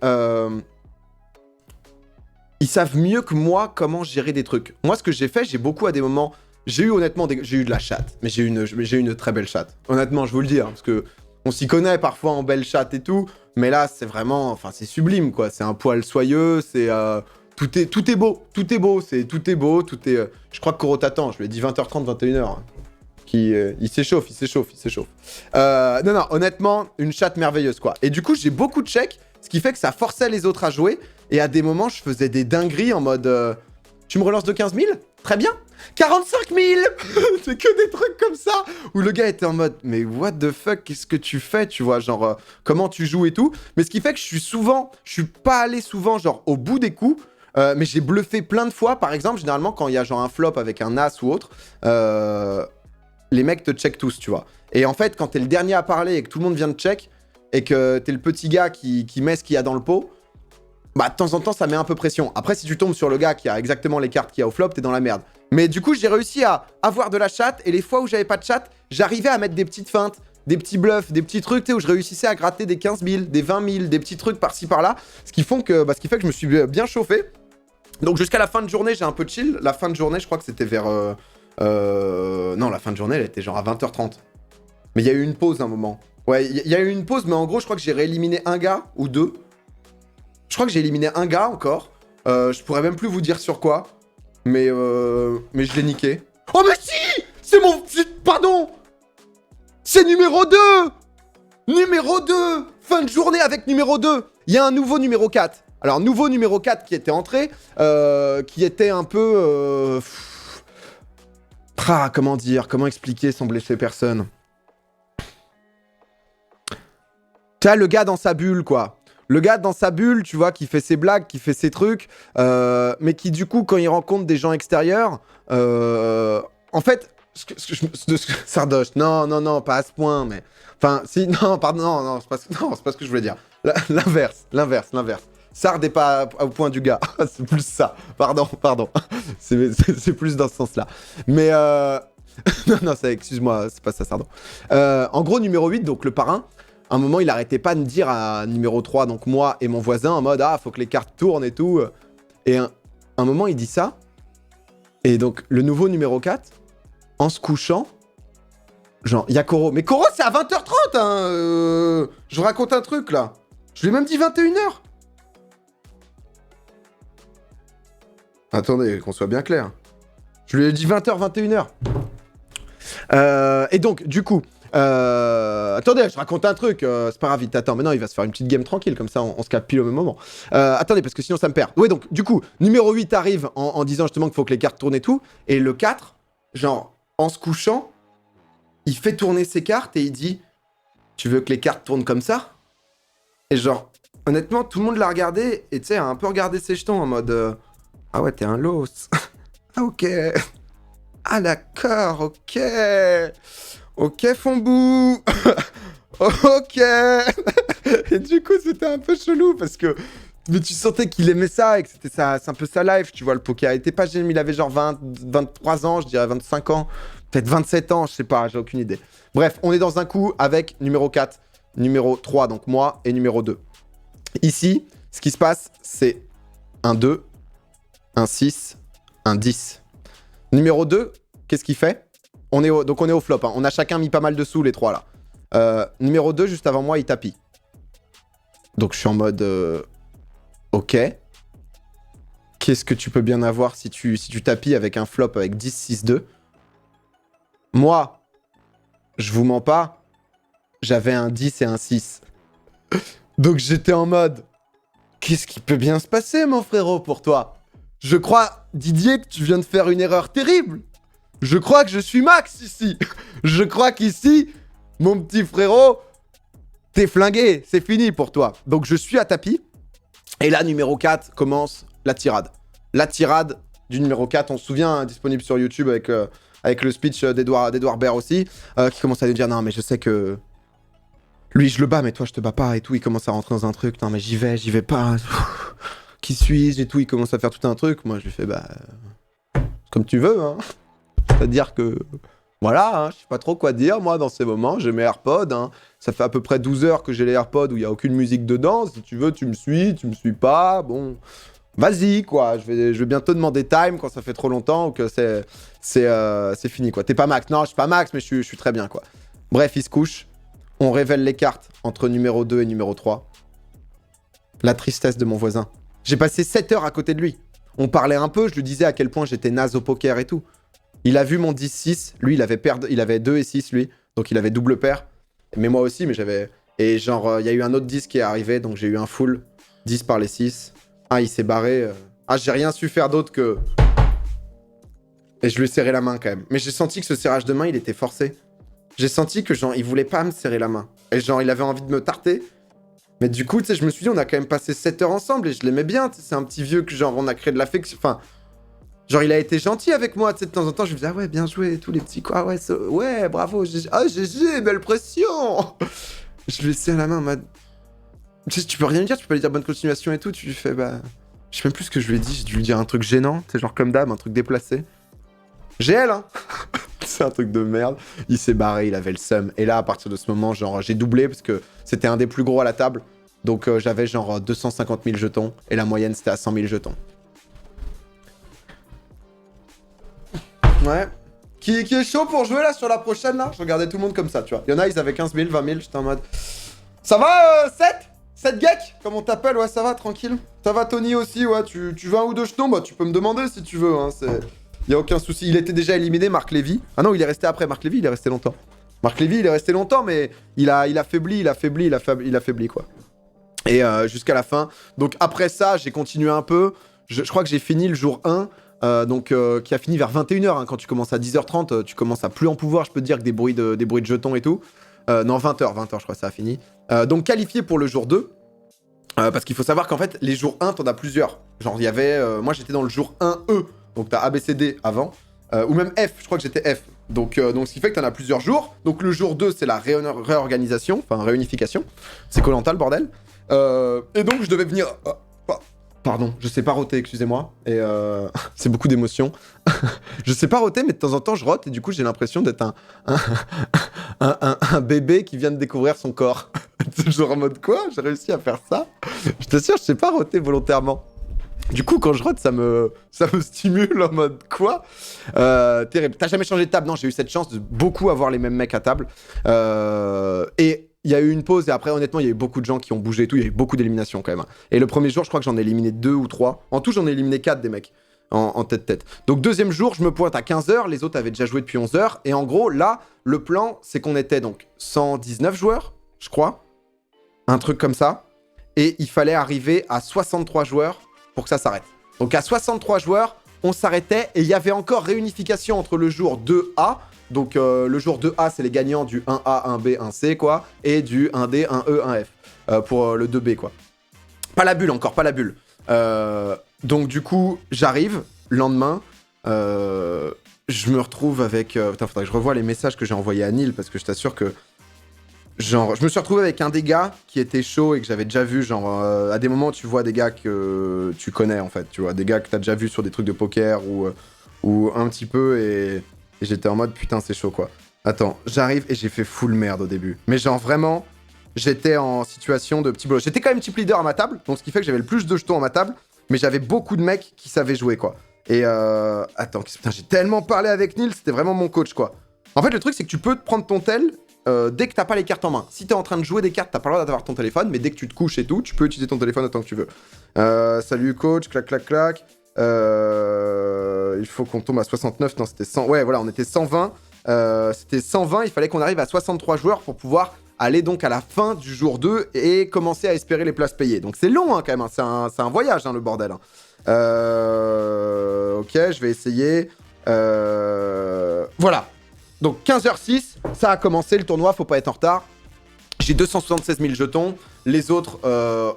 ils savent mieux que moi comment gérer des trucs. Moi, ce que j'ai fait, j'ai beaucoup à des moments... J'ai eu honnêtement, j'ai eu de la chatte, mais j'ai eu une très belle chatte. Honnêtement, je vous le dis, hein, parce que on s'y connaît parfois en belle chatte et tout, mais là, c'est vraiment... Enfin, c'est sublime, quoi. C'est un poil soyeux, c'est... Tout est beau, tout est beau, tout est beau, tout est... Je crois que Koro t'attend, je lui ai dit 20h30, 21h. Il s'échauffe. Non, honnêtement, une chatte merveilleuse, quoi. Et du coup, j'ai beaucoup de checks, ce qui fait que ça forçait les autres à jouer, et à des moments, je faisais des dingueries en mode... tu me relances de 15 000? Très bien. 45 000. C'est que des trucs comme ça, où le gars était en mode, mais what the fuck, qu'est-ce que tu fais, tu vois, genre, comment tu joues et tout. Mais ce qui fait que je suis pas allé souvent, genre, au bout des coups, mais j'ai bluffé plein de fois. Par exemple, généralement, quand il y a genre un flop avec un as ou autre, les mecs te check tous, tu vois. Et en fait, quand t'es le dernier à parler et que tout le monde vient de check, et que t'es le petit gars qui met ce qu'il y a dans le pot, bah de temps en temps, ça met un peu pression. Après, si tu tombes sur le gars qui a exactement les cartes qu'il y a au flop, t'es dans la merde. Mais du coup, j'ai réussi à avoir de la chatte, et les fois où j'avais pas de chatte, j'arrivais à mettre des petites feintes, des petits bluffs, des petits trucs, tu sais, où je réussissais à gratter des 15 000, des 20 000, des petits trucs par-ci par-là, ce qui fait que je me suis bien chauffé. Donc jusqu'à la fin de journée, j'ai un peu de chill. La fin de journée, je crois que c'était vers... Non, la fin de journée, elle était genre à 20h30. Mais il y a eu une pause un moment. Ouais, il y a eu une pause, mais en gros, je crois que j'ai rééliminé un gars, ou deux. Je crois que j'ai éliminé un gars encore. Je pourrais même plus vous dire sur quoi. Mais je l'ai niqué. Oh mais si! C'est mon... Pardon! C'est numéro 2! Numéro 2! Fin de journée avec numéro 2. Il y a un nouveau numéro 4. Alors, nouveau numéro 4 qui était entré, qui était un peu... comment dire? Comment expliquer sans blesser personne? Tu as le gars dans sa bulle, quoi. Le gars dans sa bulle, tu vois, qui fait ses blagues, qui fait ses trucs, mais qui, du coup, quand il rencontre des gens extérieurs, en fait, Sardoche, non, pas à ce point, mais... Enfin, si, non, pardon, non, c'est pas ce que je voulais dire. L'inverse. Sard n'est pas au point du gars. C'est plus ça. Pardon. C'est plus dans ce sens-là. Mais, non, excuse-moi, c'est pas ça, Sardo. En gros, numéro 8, donc le parrain, à un moment, il arrêtait pas de dire à numéro 3, donc moi et mon voisin, en mode, faut que les cartes tournent et tout. Et un moment, il dit ça. Et donc, le nouveau numéro 4, en se couchant, genre, il y a Koro. Mais Koro, c'est à 20h30, hein. Je vous raconte un truc, là. Je lui ai même dit 21h. Attendez, qu'on soit bien clair. Je lui ai dit 20h, 21h. Et donc, du coup... attendez, je raconte un truc, c'est pas grave, vite, attends, mais non, il va se faire une petite game tranquille, comme ça on se capte pile au même moment. Attendez, parce que sinon ça me perd. Ouais, donc, du coup, numéro 8 arrive en disant justement qu'il faut que les cartes tournent et tout, et le 4, genre, en se couchant, il fait tourner ses cartes et il dit « Tu veux que les cartes tournent comme ça ?» Et genre, honnêtement, tout le monde l'a regardé, et tu sais, a un peu regardé ses jetons en mode « Ah ouais, t'es un los. Ah ok. Ah d'accord, ok. Ok, Fondbou. Ok. Et du coup, c'était un peu chelou parce que... Mais tu sentais qu'il aimait ça et que c'était ça, c'est un peu sa life, tu vois, le poker. Il était pas jeune, il avait genre 20, 23 ans, je dirais 25 ans, peut-être 27 ans, je sais pas, j'ai aucune idée. Bref, on est dans un coup avec numéro 4, numéro 3, donc moi, et numéro 2. Ici, ce qui se passe, c'est un 2, un 6, un 10. Numéro 2, qu'est-ce qu'il fait? Donc on est au flop, hein. On a chacun mis pas mal de sous, les trois, là. Numéro 2, juste avant moi, il tapit. Donc je suis en mode... Ok. Qu'est-ce que tu peux bien avoir si tu tapis avec un flop avec 10, 6, 2? Moi, je vous mens pas, j'avais un 10 et un 6. Donc j'étais en mode... Qu'est-ce qui peut bien se passer, mon frérot, pour toi? Je crois, Didier, que tu viens de faire une erreur terrible. Je crois que je suis Max ici. Je crois qu'ici, mon petit frérot, t'es flingué. C'est fini pour toi. Donc je suis à tapis. Et là, numéro 4 commence la tirade. La tirade du numéro 4, on se souvient, hein, disponible sur YouTube avec le speech d'Edouard Baird aussi, qui commence à lui dire « Non, mais je sais que... Lui, je le bats, mais toi, je te bats pas. » Et tout, il commence à rentrer dans un truc. « Non, mais j'y vais pas. Qui suis-je » et tout. Il commence à faire tout un truc. Moi, je lui fais « Bah... Comme tu veux, hein. » C'est-à-dire que... Voilà, hein, je sais pas trop quoi dire, moi, dans ces moments. J'ai mes AirPods, hein. Ça fait à peu près 12 heures que j'ai les AirPods où il n'y a aucune musique dedans. Si tu veux, tu me suis pas. Bon, vas-y, quoi. Je vais bientôt demander time quand ça fait trop longtemps ou que c'est fini, quoi. T'es pas Max. Non, je suis pas Max, mais je suis très bien, quoi. Bref, il se couche. On révèle les cartes entre numéro 2 et numéro 3. La tristesse de mon voisin. J'ai passé 7 heures à côté de lui. On parlait un peu, je lui disais à quel point j'étais naze au poker et tout. Il a vu mon 10-6, lui il avait 2 et 6 lui, donc il avait double paire. Mais moi aussi, mais j'avais... Et genre, il y a eu un autre 10 qui est arrivé, donc j'ai eu un full 10 par les 6. Ah, il s'est barré. Ah, j'ai rien su faire d'autre que... Et je lui ai serré la main quand même. Mais j'ai senti que ce serrage de main, il était forcé. J'ai senti que genre, il voulait pas me serrer la main. Et genre, il avait envie de me tarter. Mais du coup, tu sais, je me suis dit, on a quand même passé 7 heures ensemble et je l'aimais bien. C'est un petit vieux que genre, on a créé de l'affection. Enfin... Genre, il a été gentil avec moi, tu sais, de temps en temps, je lui disais, ah ouais, bien joué et tout, les petits, quoi, ouais, ouais, bravo, GG, ah, GG, belle pression. Je lui ai serré la main en mode, tu sais, tu peux rien lui dire, tu peux lui dire bonne continuation et tout, tu lui fais, bah, je sais même plus ce que je lui ai dit, j'ai dû lui dire un truc gênant, tu sais, genre comme d'hab, un truc déplacé. GL, hein. C'est un truc de merde. Il s'est barré, il avait le seum. Et là, à partir de ce moment, genre, j'ai doublé parce que c'était un des plus gros à la table. Donc, j'avais genre 250 000 jetons et la moyenne, c'était à 100 000 jetons. Ouais. Qui est chaud pour jouer là sur la prochaine là? Je regardais tout le monde comme ça, tu vois. Il y en a, ils avaient 15 000, 20 000, j'étais en mode... Ça va, 7 7 geeks? Comme on t'appelle, ouais, ça va, tranquille. Ça va, Tony aussi, ouais, tu veux un ou deux jetons? Bah, tu peux me demander si tu veux, hein, c'est... Y a aucun souci. Il était déjà éliminé, Marc Lévy. Ah non, il est resté après. Marc Lévy, il est resté longtemps. Marc Lévy, il est resté longtemps, mais il a affaibli, quoi. Et jusqu'à la fin. Donc après ça, j'ai continué un peu. Je crois que j'ai fini le jour 1. Qui a fini vers 21h, hein. Quand tu commences à 10h30, tu commences à plus en pouvoir, je peux te dire, que des bruits de jetons et tout. Non, 20h, je crois que ça a fini. Donc qualifié pour le jour 2, parce qu'il faut savoir qu'en fait, les jours 1, t'en as plusieurs. Genre, il y avait... moi, j'étais dans le jour 1E, donc t'as ABCD avant, ou même F, je crois que j'étais F. Donc ce qui fait que t'en as plusieurs jours. Donc le jour 2, c'est la réorganisation, enfin réunification. C'est Koh-Lanta, le bordel. Et donc, je devais venir... Pardon, je sais pas roter, excusez-moi. Et c'est beaucoup d'émotions. Je sais pas roter, mais de temps en temps, je rote et du coup, j'ai l'impression d'être un bébé qui vient de découvrir son corps. Genre en mode quoi? J'ai réussi à faire ça? Je t'assure, je sais pas roter volontairement. Du coup, quand je rote, ça me stimule en mode quoi? Terrible. T'as jamais changé de table? Non, j'ai eu cette chance de beaucoup avoir les mêmes mecs à table. Et il y a eu une pause et après, honnêtement, il y a eu beaucoup de gens qui ont bougé et tout. Il y a eu beaucoup d'éliminations quand même. Et le premier jour, je crois que j'en ai éliminé 2 ou 3. En tout, j'en ai éliminé 4 des mecs en tête-tête. Donc, deuxième jour, je me pointe à 15h. Les autres avaient déjà joué depuis 11h. Et en gros, là, le plan, c'est qu'on était donc 119 joueurs, je crois. Un truc comme ça. Et il fallait arriver à 63 joueurs pour que ça s'arrête. Donc, à 63 joueurs, on s'arrêtait. Et il y avait encore réunification entre le jour 2A. Donc le jour 2A, c'est les gagnants du 1A, 1B, 1C, quoi, et du 1D, 1E, 1F, pour le 2B, quoi. Pas la bulle encore, pas la bulle. Donc du coup, j'arrive, lendemain, je me retrouve avec... Putain, faudrait que je revoie les messages que j'ai envoyés à Neil, parce que je t'assure que... Genre, je me suis retrouvé avec un des gars qui était chaud et que j'avais déjà vu, genre, à des moments, tu vois des gars que tu connais, en fait, tu vois, des gars que t'as déjà vu sur des trucs de poker ou un petit peu, et j'étais en mode, putain, c'est chaud, quoi. Attends, j'arrive et j'ai fait full merde au début. Mais genre, vraiment, j'étais en situation de petit boulot. J'étais quand même type leader à ma table, donc ce qui fait que j'avais le plus de jetons à ma table, mais j'avais beaucoup de mecs qui savaient jouer, quoi. Et attends, putain, j'ai tellement parlé avec Neil, c'était vraiment mon coach, quoi. En fait, le truc, c'est que tu peux te prendre ton tel dès que t'as pas les cartes en main. Si t'es en train de jouer des cartes, t'as pas le droit d'avoir ton téléphone, mais dès que tu te couches et tout, tu peux utiliser ton téléphone autant que tu veux. Salut coach, clac, clac, clac. Il faut qu'on tombe à 69, non, c'était 100. Ouais, voilà, on était 120. C'était 120, il fallait qu'on arrive à 63 joueurs pour pouvoir aller donc à la fin du jour 2 et commencer à espérer les places payées. Donc c'est long, hein, quand même, hein. C'est un voyage, hein, le bordel. Hein. Ok, je vais essayer. Voilà. Donc 15h06, ça a commencé le tournoi, faut pas être en retard. J'ai 276 000 jetons, les autres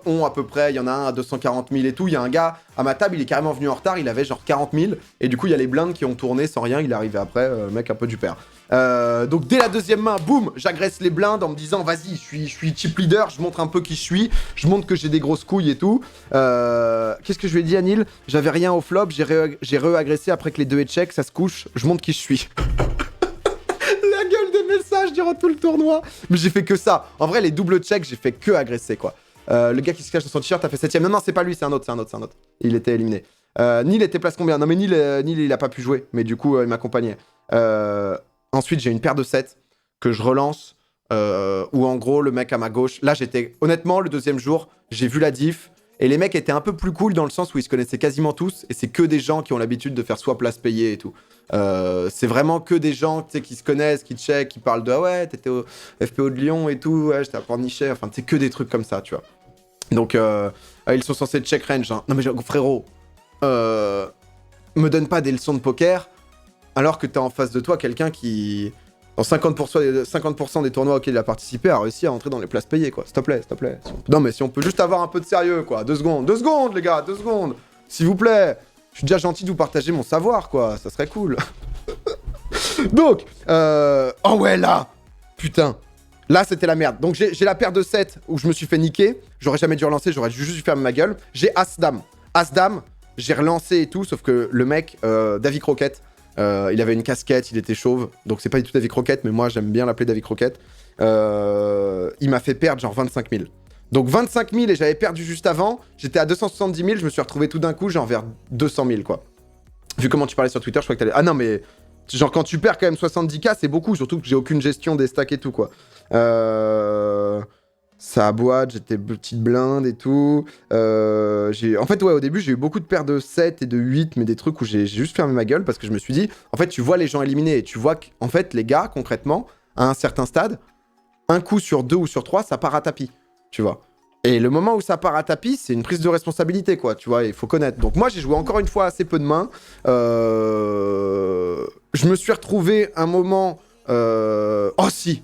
ont à peu près, il y en a un à 240 000 et tout. Il y a un gars à ma table, il est carrément venu en retard, il avait genre 40 000. Et du coup, il y a les blindes qui ont tourné sans rien, il est arrivé après, mec un peu du père. Donc dès la deuxième main, boum, j'agresse les blindes en me disant, vas-y, je suis chip leader, je montre un peu qui je suis, je montre que j'ai des grosses couilles et tout. Qu'est-ce que je lui ai dit à Neil? J'avais rien au flop, j'ai re-agressé après que les deux échecs, ça se couche, je montre qui je suis. La gueule des messages durant tout le tournoi. Mais j'ai fait que ça. En vrai, les doubles checks, j'ai fait que agresser, quoi. Le gars qui se cache dans son t-shirt a fait 7ème. Non, non, c'est pas lui, c'est un autre. Il était éliminé. Neil était place combien? Non, mais Neil, il a pas pu jouer. Mais du coup, il m'accompagnait. Ensuite, j'ai une paire de 7 que je relance. Où en gros, le mec à ma gauche... Là, j'étais... Honnêtement, le deuxième jour, j'ai vu la diff. Et les mecs étaient un peu plus cool dans le sens où ils se connaissaient quasiment tous. Et c'est que des gens qui ont l'habitude de faire soit place payée et tout. C'est vraiment que des gens qui se connaissent, qui check, qui parlent de ah ouais, t'étais au FPO de Lyon et tout, ouais, j'étais à Pornichet, enfin, c'est que des trucs comme ça, tu vois. Donc, ils sont censés check range. Hein. Non, mais frérot, me donne pas des leçons de poker alors que t'as en face de toi quelqu'un qui, dans 50% des tournois auxquels il a participé, a réussi à entrer dans les places payées, quoi. S'il te plaît, s'il te plaît. Non, mais si on peut juste avoir un peu de sérieux, quoi. 2 secondes, les gars, 2 secondes. S'il vous plaît. Je suis déjà gentil de vous partager mon savoir, quoi. Ça serait cool. Donc, oh ouais, là. Putain. Là, c'était la merde. Donc, j'ai la paire de 7 où je me suis fait niquer. J'aurais jamais dû relancer, j'aurais juste dû fermer ma gueule. J'ai As-Dame. As-Dame, j'ai relancé et tout, sauf que le mec, Davy Croquette, il avait une casquette, il était chauve. Donc, c'est pas du tout Davy Croquette, mais moi, j'aime bien l'appeler Davy Croquette. Il m'a fait perdre genre 25 000. Donc 25 000 et j'avais perdu juste avant. J'étais à 270 000, je me suis retrouvé tout d'un coup, genre vers 200 000, quoi. Vu comment tu parlais sur Twitter, je crois que t'allais... Ah non, mais genre quand tu perds quand même 70K, c'est beaucoup, surtout que j'ai aucune gestion des stacks et tout, quoi. Ça a boîte, j'étais petite blinde et tout. En fait, ouais, au début, j'ai eu beaucoup de paires de 7 et de 8, mais des trucs où j'ai juste fermé ma gueule parce que je me suis dit, en fait, tu vois les gens éliminés et tu vois qu'en fait, les gars, concrètement, à un certain stade, un coup sur 2 ou sur 3, ça part à tapis. Tu vois. Et le moment où ça part à tapis, c'est une prise de responsabilité, quoi, tu vois, il faut connaître. Donc moi, j'ai joué encore une fois assez peu de mains. Je me suis retrouvé un moment... Oh si.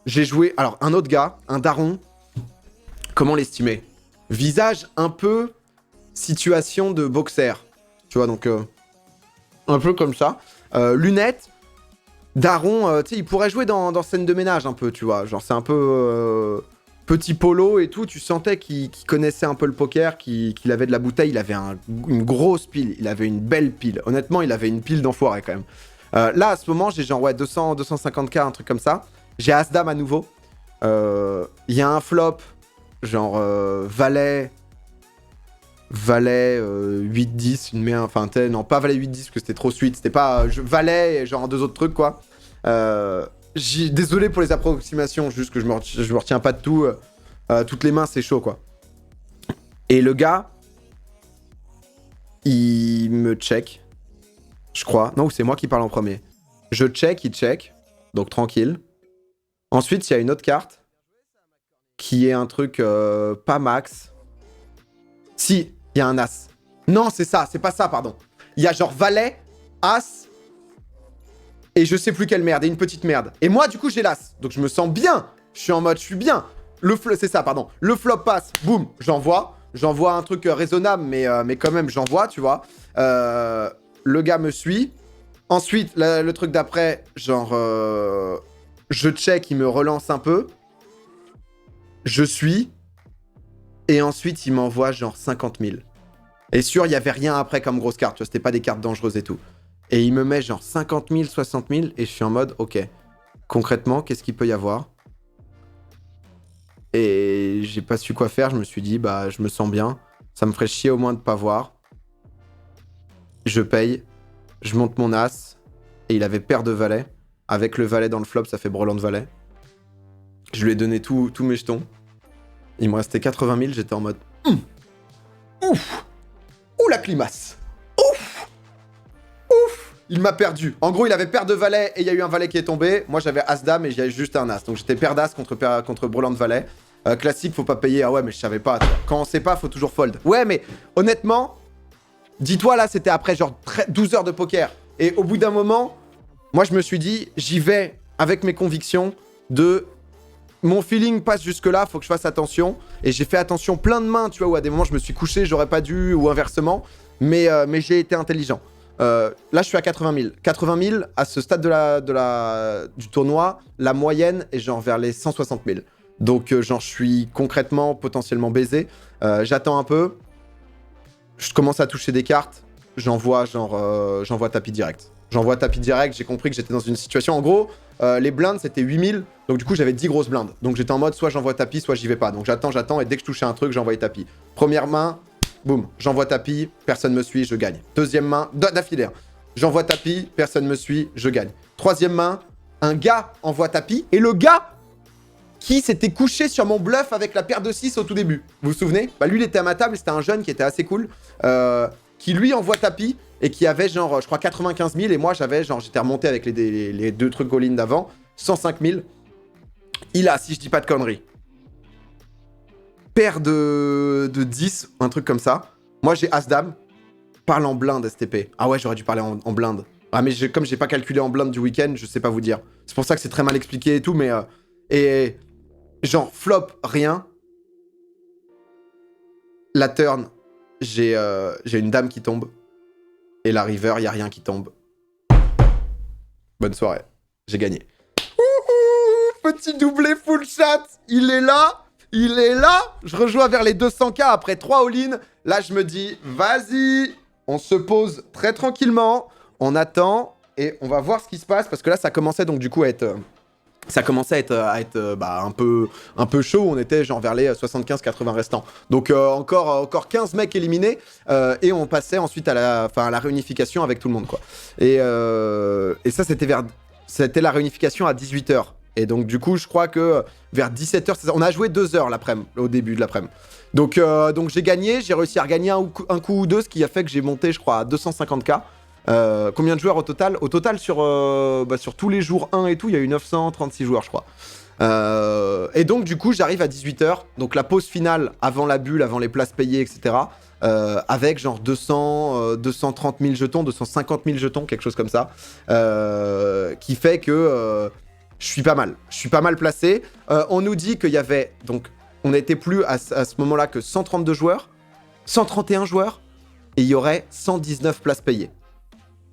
J'ai joué... Alors, un autre gars, un daron, comment l'estimer? Visage un peu situation de boxer. Tu vois, donc... un peu comme ça. Lunettes. Daron, tu sais, il pourrait jouer dans scène de ménage un peu, tu vois. Genre, c'est un peu... petit polo et tout, tu sentais qu'il connaissait un peu le poker, qu'il avait de la bouteille, il avait une grosse pile, il avait une belle pile. Honnêtement, il avait une pile d'enfoiré quand même. Là, à ce moment, j'ai genre, ouais, 250K, un truc comme ça. J'ai As-Dame à nouveau. Il y a un flop, genre Valet 8-10, une main, enfin, non, pas Valet 8-10, parce que c'était trop suite, c'était pas Valet et genre 2 autres trucs, quoi. Désolé pour les approximations, juste que je me retiens pas de tout. Toutes les mains, c'est chaud, quoi. Et le gars, il me check, je crois. Non, c'est moi qui parle en premier. Je check, il check, donc tranquille. Ensuite, il y a une autre carte qui est un truc pas max. Si, il y a un As. Non, c'est ça, c'est pas ça, pardon. Il y a genre Valet, As... Et je sais plus quelle merde, et une petite merde. Et moi, du coup, j'ai l'As. Donc, je me sens bien. Je suis en mode, je suis bien. C'est ça, pardon. Le flop passe, boum, j'envoie. J'envoie un truc raisonnable, mais quand même, j'envoie, tu vois. Le gars me suit. Ensuite, le truc d'après, genre, je check, il me relance un peu. Je suis. Et ensuite, il m'envoie genre 50 000. Et sûr, il n'y avait rien après comme grosse carte. Tu vois, c'était pas des cartes dangereuses et tout. Et il me met genre 50 000, 60 000. Et je suis en mode, ok. Concrètement, qu'est-ce qu'il peut y avoir? Et j'ai pas su quoi faire. Je me suis dit, bah, je me sens bien. Ça me ferait chier au moins de pas voir. Je paye. Je monte mon as. Et il avait paire de valets. Avec le valet dans le flop, ça fait brelan de valet. Je lui ai donné tous mes jetons. Il me restait 80 000. J'étais en mode, ouf. Ouh la climace. Ouf. Ouf. Il m'a perdu. En gros, il avait paire de valets et il y a eu un valet qui est tombé. Moi, j'avais as-dame et j'avais juste un as. Donc, j'étais paire d'as contre brelan de valet. Classique, faut pas payer. Ah ouais, mais je savais pas. Quand on sait pas, faut toujours fold. Ouais, mais honnêtement, dis-toi là, c'était après genre 12 heures de poker. Et au bout d'un moment, moi, je me suis dit, j'y vais avec mes convictions de... Mon feeling passe jusque-là, faut que je fasse attention. Et j'ai fait attention plein de mains, tu vois, où à des moments, je me suis couché, j'aurais pas dû, ou inversement. Mais j'ai été intelligent. Là, je suis à 80 000. 80 000, à ce stade du tournoi, la moyenne est genre vers les 160 000. Donc, genre, je suis concrètement, potentiellement baisé. J'attends un peu. Je commence à toucher des cartes. J'envoie tapis direct. J'envoie tapis direct. J'ai compris que j'étais dans une situation... En gros, les blindes, c'était 8000. Donc, du coup, j'avais 10 grosses blindes. Donc, j'étais en mode, soit j'envoie tapis, soit j'y vais pas. Donc, j'attends. Et dès que je touchais un truc, j'envoyais tapis. Première main, boum, j'envoie tapis. Personne me suit, je gagne. Deuxième main, d'affilée. J'envoie tapis, personne me suit, je gagne. Troisième main, un gars envoie tapis. Et le gars qui s'était couché sur mon bluff avec la paire de 6 au tout début. Vous vous souvenez? Bah lui, il était à ma table, c'était un jeune qui était assez cool, qui lui envoie tapis et qui avait genre, je crois, 95 000 et moi, j'avais genre, j'étais remonté avec les deux trucs all-in d'avant, 105 000. Il a, si je dis pas de conneries, paire de 10, un truc comme ça. Moi, j'ai As-Dame, parle en blinde STP. Ah ouais, j'aurais dû parler en blinde. Ah mais comme j'ai pas calculé en blinde du week-end, je sais pas vous dire. C'est pour ça que c'est très mal expliqué et tout, mais... et... Genre, flop, rien. La turn, j'ai une dame qui tombe. Et la river, y a rien qui tombe. Bonne soirée. J'ai gagné. Ouh, petit doublé full chat. Il est là. Il est là. Je rejoins vers les 200K après 3 all-in. Là, je me dis, vas-y. On se pose très tranquillement. On attend. Et on va voir ce qui se passe. Parce que là, ça commençait donc du coup à être... Ça commençait à être bah, un peu chaud. On était genre vers les 75-80 restants. Donc encore 15 mecs éliminés. Et on passait ensuite à la réunification avec tout le monde, quoi. Et ça, c'était la réunification à 18h. Et donc du coup, je crois que vers 17h, on a joué 2 heures l'après-midi, au début de l'après-midi. Donc j'ai gagné. J'ai réussi à regagner un coup ou deux, ce qui a fait que j'ai monté, je crois, à 250K. Combien de joueurs au total? Au total, sur tous les jours 1 et tout, il y a eu 936 joueurs, je crois. Et donc, du coup, j'arrive à 18h. Donc, la pause finale avant la bulle, avant les places payées, etc. Avec genre 230 000 jetons, 250 000 jetons, quelque chose comme ça. Qui fait que je suis pas mal. Je suis pas mal placé. On nous dit qu'il y avait... Donc, on n'était plus à ce moment-là que 132 joueurs, 131 joueurs, et il y aurait 119 places payées.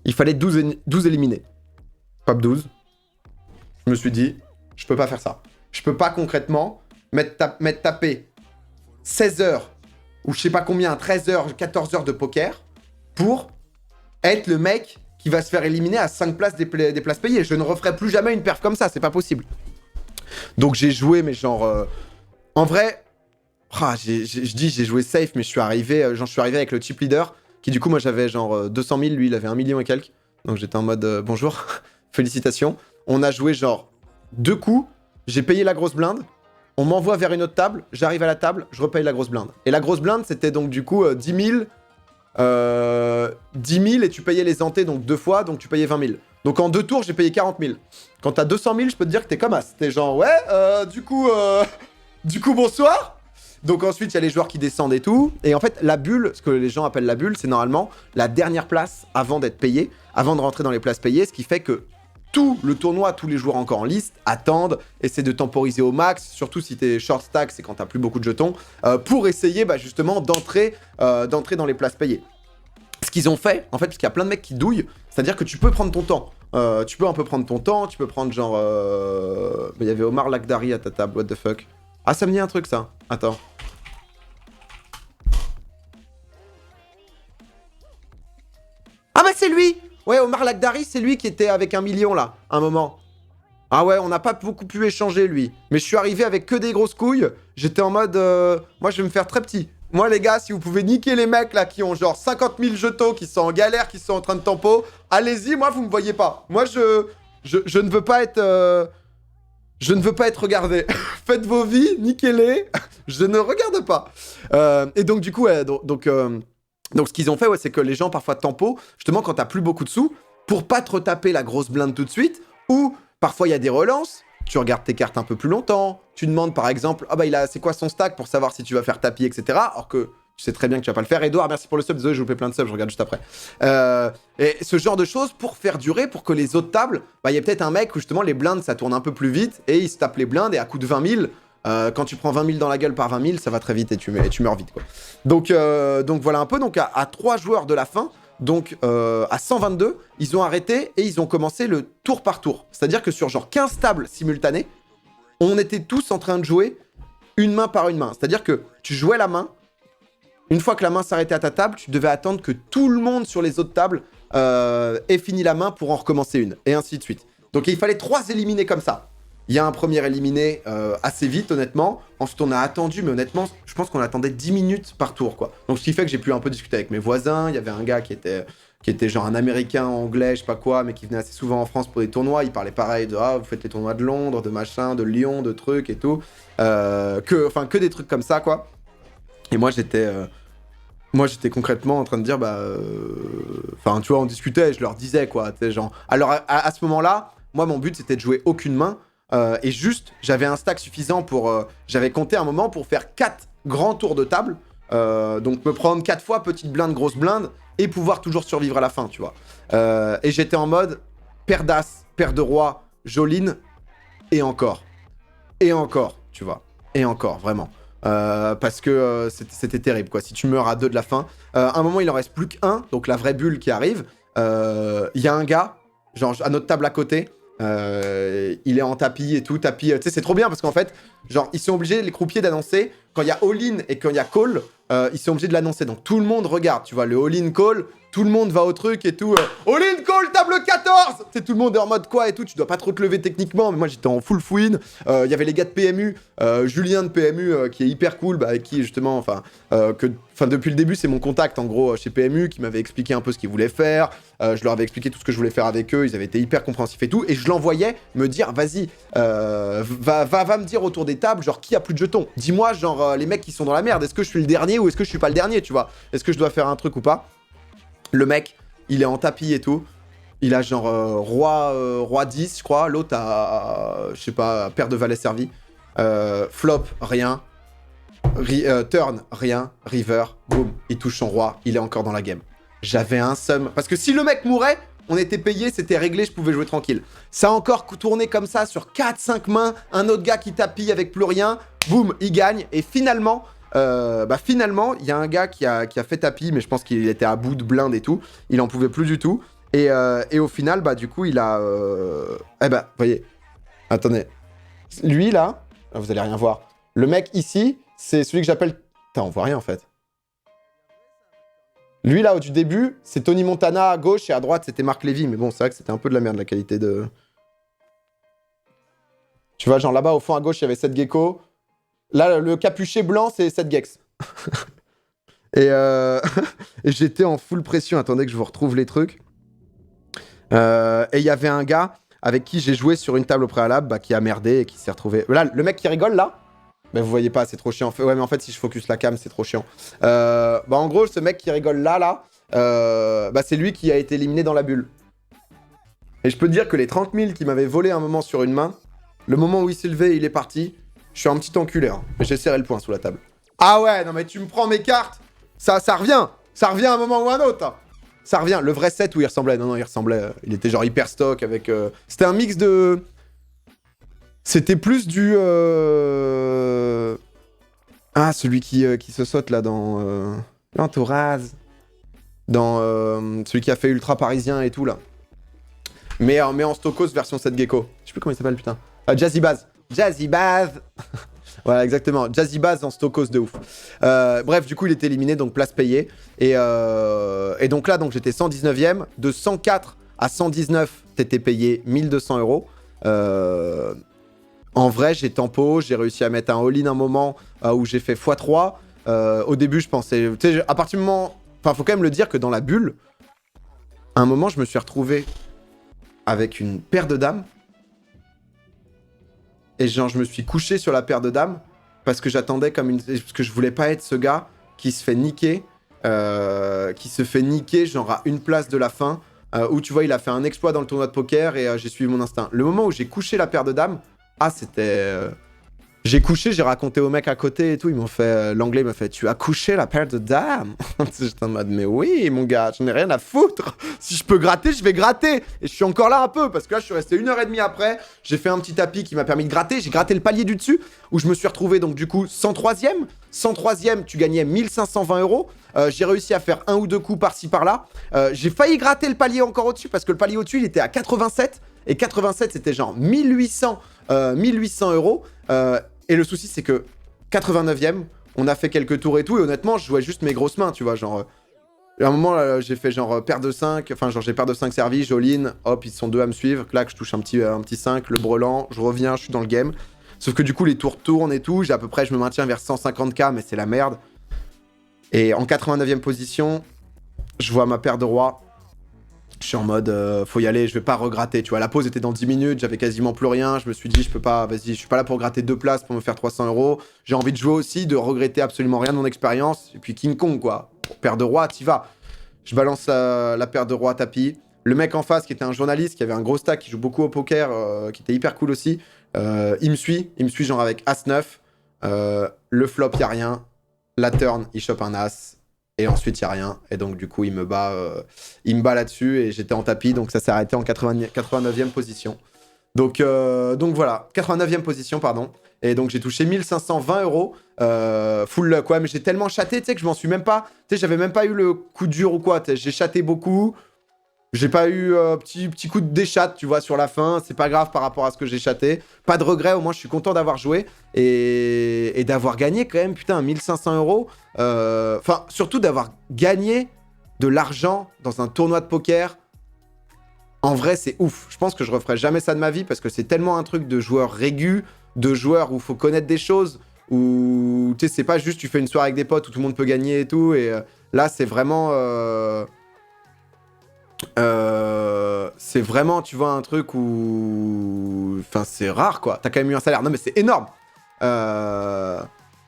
Il fallait 12 éliminés. Top 12. Je me suis dit, je peux pas faire ça. Je peux pas concrètement m'être tapé 16 heures, ou je sais pas combien, 13 heures, 14 heures de poker, pour être le mec qui va se faire éliminer à 5 places des places payées. Je ne referai plus jamais une perf comme ça, c'est pas possible. Donc j'ai joué, mais genre... en vrai, je dis j'ai joué safe, mais je suis arrivé avec le chip leader, qui du coup, moi, j'avais genre 200 000, lui, il avait 1 million et quelques. Donc j'étais en mode bonjour, félicitations. On a joué genre 2 coups, j'ai payé la grosse blinde, on m'envoie vers une autre table, j'arrive à la table, je repaye la grosse blinde. Et la grosse blinde, c'était donc du coup 10 000, 10 000 et tu payais les antés donc 2 fois, donc tu payais 20 000. Donc en 2 tours, j'ai payé 40 000. Quand t'as 200 000, je peux te dire que t'es comme as. T'es genre, ouais, du coup, bonsoir. Donc ensuite, il y a les joueurs qui descendent et tout. Et en fait, la bulle, ce que les gens appellent la bulle, c'est normalement la dernière place avant d'être payé, avant de rentrer dans les places payées, ce qui fait que tout le tournoi, tous les joueurs encore en liste, attendent, essaient de temporiser au max, surtout si t'es short stack, c'est quand t'as plus beaucoup de jetons, pour essayer justement d'entrer dans les places payées. Ce qu'ils ont fait, en fait, parce qu'il y a plein de mecs qui douillent, c'est-à-dire que tu peux prendre ton temps. Tu peux un peu prendre ton temps, tu peux prendre genre... Il y avait Omar Lakdari à ta table, what the fuck. Ah, ça me dit un truc, ça. Attends. Ah bah c'est lui. Ouais, Omar Lakdari, c'est lui qui était avec 1 million, là, un moment. Ah ouais, on n'a pas beaucoup pu échanger, lui. Mais je suis arrivé avec que des grosses couilles. J'étais en mode... Moi, je vais me faire très petit. Moi, les gars, si vous pouvez niquer les mecs, là, qui ont genre 50 000 jetons, qui sont en galère, qui sont en train de tempo, allez-y, moi, vous me voyez pas. Moi, je ne veux pas être... Je ne veux pas être regardé. Faites vos vies, niquez-les. Je ne regarde pas. Et donc, du coup, ouais, donc ce qu'ils ont fait, ouais, c'est que les gens, parfois, tempo, justement, quand t'as plus beaucoup de sous, pour pas te retaper la grosse blinde tout de suite, ou parfois, il y a des relances, tu regardes tes cartes un peu plus longtemps, tu demandes, par exemple, ah bah, c'est quoi son stack pour savoir si tu vas faire tapis, etc. Alors que tu sais très bien que tu vas pas le faire. Edouard, merci pour le sub. Désolé, je vous fais plein de subs, je regarde juste après. Et ce genre de choses pour faire durer, pour que les autres tables, bah, il y a peut-être un mec où justement les blindes, ça tourne un peu plus vite et il se tape les blindes et à coup de 20 000, quand tu prends 20 000 dans la gueule par 20 000, ça va très vite et tu meurs vite, quoi. Donc voilà un peu. Donc à 3 joueurs de la fin, donc à 122, ils ont arrêté et ils ont commencé le tour par tour. C'est-à-dire que sur genre 15 tables simultanées, on était tous en train de jouer une main par une main. C'est-à-dire que tu jouais la main. Une fois que la main s'arrêtait à ta table, tu devais attendre que tout le monde sur les autres tables ait fini la main pour en recommencer une, et ainsi de suite. Donc il fallait 3 éliminés comme ça. Il y a un premier éliminé assez vite, honnêtement. Ensuite, on a attendu, mais honnêtement, je pense qu'on attendait 10 minutes par tour, quoi. Donc ce qui fait que j'ai pu un peu discuter avec mes voisins. Il y avait un gars qui était genre un Américain, anglais, je sais pas quoi, mais qui venait assez souvent en France pour des tournois. Il parlait pareil de « Ah, vous faites les tournois de Londres, de machin, de Lyon, de trucs et tout. » Que des trucs comme ça, quoi. Et moi, j'étais concrètement en train de dire, enfin, tu vois, on discutait et je leur disais, quoi, tu sais, genre... Alors, à ce moment-là, moi, mon but, c'était de jouer aucune main, et juste, j'avais un stack suffisant pour... j'avais compté un moment pour faire 4 grands tours de table, donc me prendre 4 fois petite blinde, grosse blinde, et pouvoir toujours survivre à la fin, tu vois. Et j'étais en mode, paire d'as, paire de roi, Joline, et encore, tu vois, et encore, vraiment. Parce que c'était terrible, quoi. Si tu meurs à 2 de la fin, à un moment il en reste plus qu'un, donc la vraie bulle qui arrive. Il y a un gars, genre à notre table à côté, il est en tapis et tout, tapis. Tu sais, c'est trop bien parce qu'en fait, genre ils sont obligés, les croupiers, d'annoncer quand il y a all-in et quand il y a call, ils sont obligés de l'annoncer. Donc tout le monde regarde, tu vois, le all-in call. Tout le monde va au truc et tout. All-in call, table 14. Tu sais, tout le monde est en mode quoi et tout. Tu dois pas trop te lever techniquement. Mais moi, j'étais en full fouine. Il y avait les gars de PMU. Julien de PMU, qui est hyper cool. Avec qui, justement, depuis le début, c'est mon contact, en gros, chez PMU, qui m'avait expliqué un peu ce qu'ils voulaient faire. Je leur avais expliqué tout ce que je voulais faire avec eux. Ils avaient été hyper compréhensifs et tout. Et je l'envoyais me dire, vas-y, va me dire autour des tables, genre, qui a plus de jetons. Dis-moi, genre, les mecs qui sont dans la merde. Est-ce que je suis le dernier ou est-ce que je suis pas le dernier, tu vois? Est-ce que je dois faire un truc ou pas? Le mec, il est en tapis et tout. Il a genre roi 10, je crois. L'autre a, je sais pas, paire de valets servis. Flop, rien. Turn, rien. River, boum. Il touche son roi. Il est encore dans la game. J'avais un seum. Parce que si le mec mourait, on était payé, c'était réglé, je pouvais jouer tranquille. Ça a encore tourné comme ça sur 4-5 mains. Un autre gars qui tapille avec plus rien. Boum, il gagne. Et finalement... finalement, il y a un gars qui a fait tapis, mais je pense qu'il était à bout de blinde et tout. Il en pouvait plus du tout. Et au final, du coup, il a... vous voyez. Attendez. Lui, là, vous allez rien voir. Le mec ici, c'est celui que j'appelle... Putain, on voit rien, en fait. Lui, là, du début, c'est Tony Montana à gauche et à droite, c'était Marc Lévy. Mais bon, c'est vrai que c'était un peu de la merde, la qualité de... Tu vois, genre là-bas, au fond à gauche, il y avait Seth Gecko. Là, le capuché blanc, c'est Seth Gex. et j'étais en full pression. Attendez que je vous retrouve les trucs. Et il y avait un gars avec qui j'ai joué sur une table au préalable qui a merdé et qui s'est retrouvé... Là, le mec qui rigole, là, vous voyez pas, c'est trop chiant. Ouais, mais en fait, si je focus la cam, c'est trop chiant. En gros, ce mec qui rigole là, c'est lui qui a été éliminé dans la bulle. Et je peux te dire que les 30 000 qui m'avaient volé un moment sur une main, le moment où il s'est levé, il est parti... Je suis un petit enculé, hein. Mais j'ai serré le poing sous la table. Ah ouais, non mais tu me prends mes cartes. Ça revient. Ça revient à un moment ou à un autre. Hein. Ça revient. Le vrai set où il ressemblait. Non, il ressemblait. Il était genre hyper stock avec... C'était un mix de... C'était plus du... Ah, celui qui se saute là dans... L'entourage. Dans celui qui a fait Ultra Parisien et tout, là. Mais en Stokos version 7 Gecko. Je sais plus comment il s'appelle, putain. Jazzy Baz. Jazzy Baz. Voilà, exactement. Jazzy Baz en Stokos de ouf. Bref, du coup, il était éliminé, donc place payée. Et donc là, j'étais 119ème. De 104 à 119, t'étais payé 1200 euros. En vrai, j'ai tempo. J'ai réussi à mettre un all-in un moment où j'ai fait x3. Au début, je pensais... Tu sais, à partir du moment... Enfin, faut quand même le dire que dans la bulle, à un moment, je me suis retrouvé avec une paire de dames. Et genre, je me suis couché sur la paire de dames parce que j'attendais comme une... Parce que je voulais pas être ce gars qui se fait niquer. Genre à une place de la fin. Où tu vois, il a fait un exploit dans le tournoi de poker et j'ai suivi mon instinct. Le moment où j'ai couché la paire de dames, c'était... J'ai couché, j'ai raconté au mec à côté et tout, ils m'ont fait... L'anglais m'a fait « Tu as couché la paire de dames ?» J'étais en mode « Mais oui, mon gars, j'en ai rien à foutre. Si je peux gratter, je vais gratter. » Et je suis encore là un peu, parce que là, je suis resté 1h30 après. J'ai fait un petit tapis qui m'a permis de gratter. J'ai gratté le palier du dessus, où je me suis retrouvé, donc du coup, 103ème. 103ème, tu gagnais 1520 euros. J'ai réussi à faire un ou deux coups par-ci, par-là. J'ai failli gratter le palier encore au-dessus, parce que le palier au-dessus, il était à 87. Et 87, c'était genre 1800 euros. Et le souci, c'est que 89ème, on a fait quelques tours et tout, et honnêtement, je jouais juste mes grosses mains, tu vois, genre... à un moment, là, j'ai fait genre paire de 5, enfin genre j'ai paire de 5 servis, j'all-in, hop, ils sont deux à me suivre, clac, je touche un petit 5, le brelan, je reviens, je suis dans le game. Sauf que du coup, les tours tournent et tout, j'ai à peu près, je me maintiens vers 150k, mais c'est la merde. Et en 89ème position, je vois ma paire de rois. Je suis en mode, faut y aller, je vais pas regratter, tu vois. La pause était dans 10 minutes, j'avais quasiment plus rien. Je me suis dit, je peux pas, vas-y, je suis pas là pour gratter 2 places pour me faire 300 euros. J'ai envie de jouer aussi, de regretter absolument rien de mon expérience. Et puis King Kong, quoi. Paire de rois, t'y vas. Je balance la paire de rois tapis. Le mec en face, qui était un journaliste, qui avait un gros stack, qui joue beaucoup au poker, qui était hyper cool aussi, il me suit genre avec As-9. Le flop, y a rien. La turn, il chope un As. Et ensuite, il n'y a rien. Et donc, du coup, il me bat là-dessus. Et j'étais en tapis. Donc, ça s'est arrêté en 89e position. Donc voilà. 89e position, pardon. Et donc, j'ai touché 1520 euros. Full luck, ouais. Mais j'ai tellement chaté, tu sais, que je m'en suis même pas... Tu sais, j'avais même pas eu le coup dur ou quoi. J'ai chaté beaucoup. J'ai pas eu petit coup de déchatte, tu vois, sur la fin. C'est pas grave par rapport à ce que j'ai chaté. Pas de regret, au moins je suis content d'avoir joué. Et d'avoir gagné quand même, putain, 1500 euros. Enfin, surtout d'avoir gagné de l'argent dans un tournoi de poker. En vrai, c'est ouf. Je pense que je referai jamais ça de ma vie parce que c'est tellement un truc de joueur régu, de joueur où faut connaître des choses, où, tu sais, c'est pas juste tu fais une soirée avec des potes où tout le monde peut gagner et tout. Et là, c'est vraiment... c'est vraiment, tu vois, un truc où... Enfin, c'est rare, quoi. T'as quand même eu un salaire. Non, mais c'est énorme.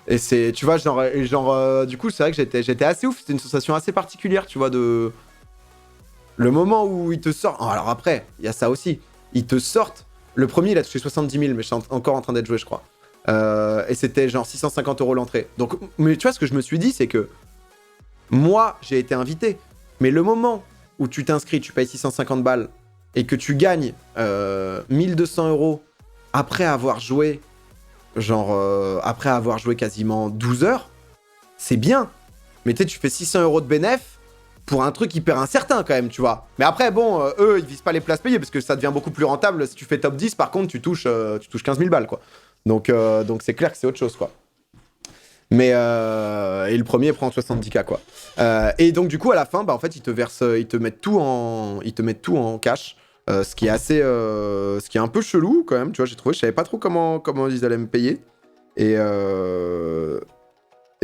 Et c'est, tu vois, du coup, c'est vrai que j'étais assez ouf. C'était une sensation assez particulière, tu vois, de... Le moment où ils te sortent... Oh, alors après, il y a ça aussi. Ils te sortent... Le premier, il a touché 70 000, mais je suis encore en train d'être joué, je crois. Et c'était genre 650 euros l'entrée. Donc, mais tu vois, ce que je me suis dit, c'est que... Moi, j'ai été invité. Mais le moment où tu t'inscris, tu payes 650 balles et que tu gagnes 1200 euros après avoir joué, après avoir joué quasiment 12 heures, c'est bien. Mais tu fais 600 euros de bénéf pour un truc hyper incertain quand même, tu vois. Mais après, bon, eux, ils visent pas les places payées parce que ça devient beaucoup plus rentable. Si tu fais top 10, par contre, tu touches 15 000 balles, quoi. Donc c'est clair que c'est autre chose, quoi. Mais et le premier prend 70K, quoi. Et donc du coup à la fin, bah en fait ils te mettent tout en cash, ce qui est un peu chelou quand même, tu vois. Je savais pas trop comment ils allaient me payer. Et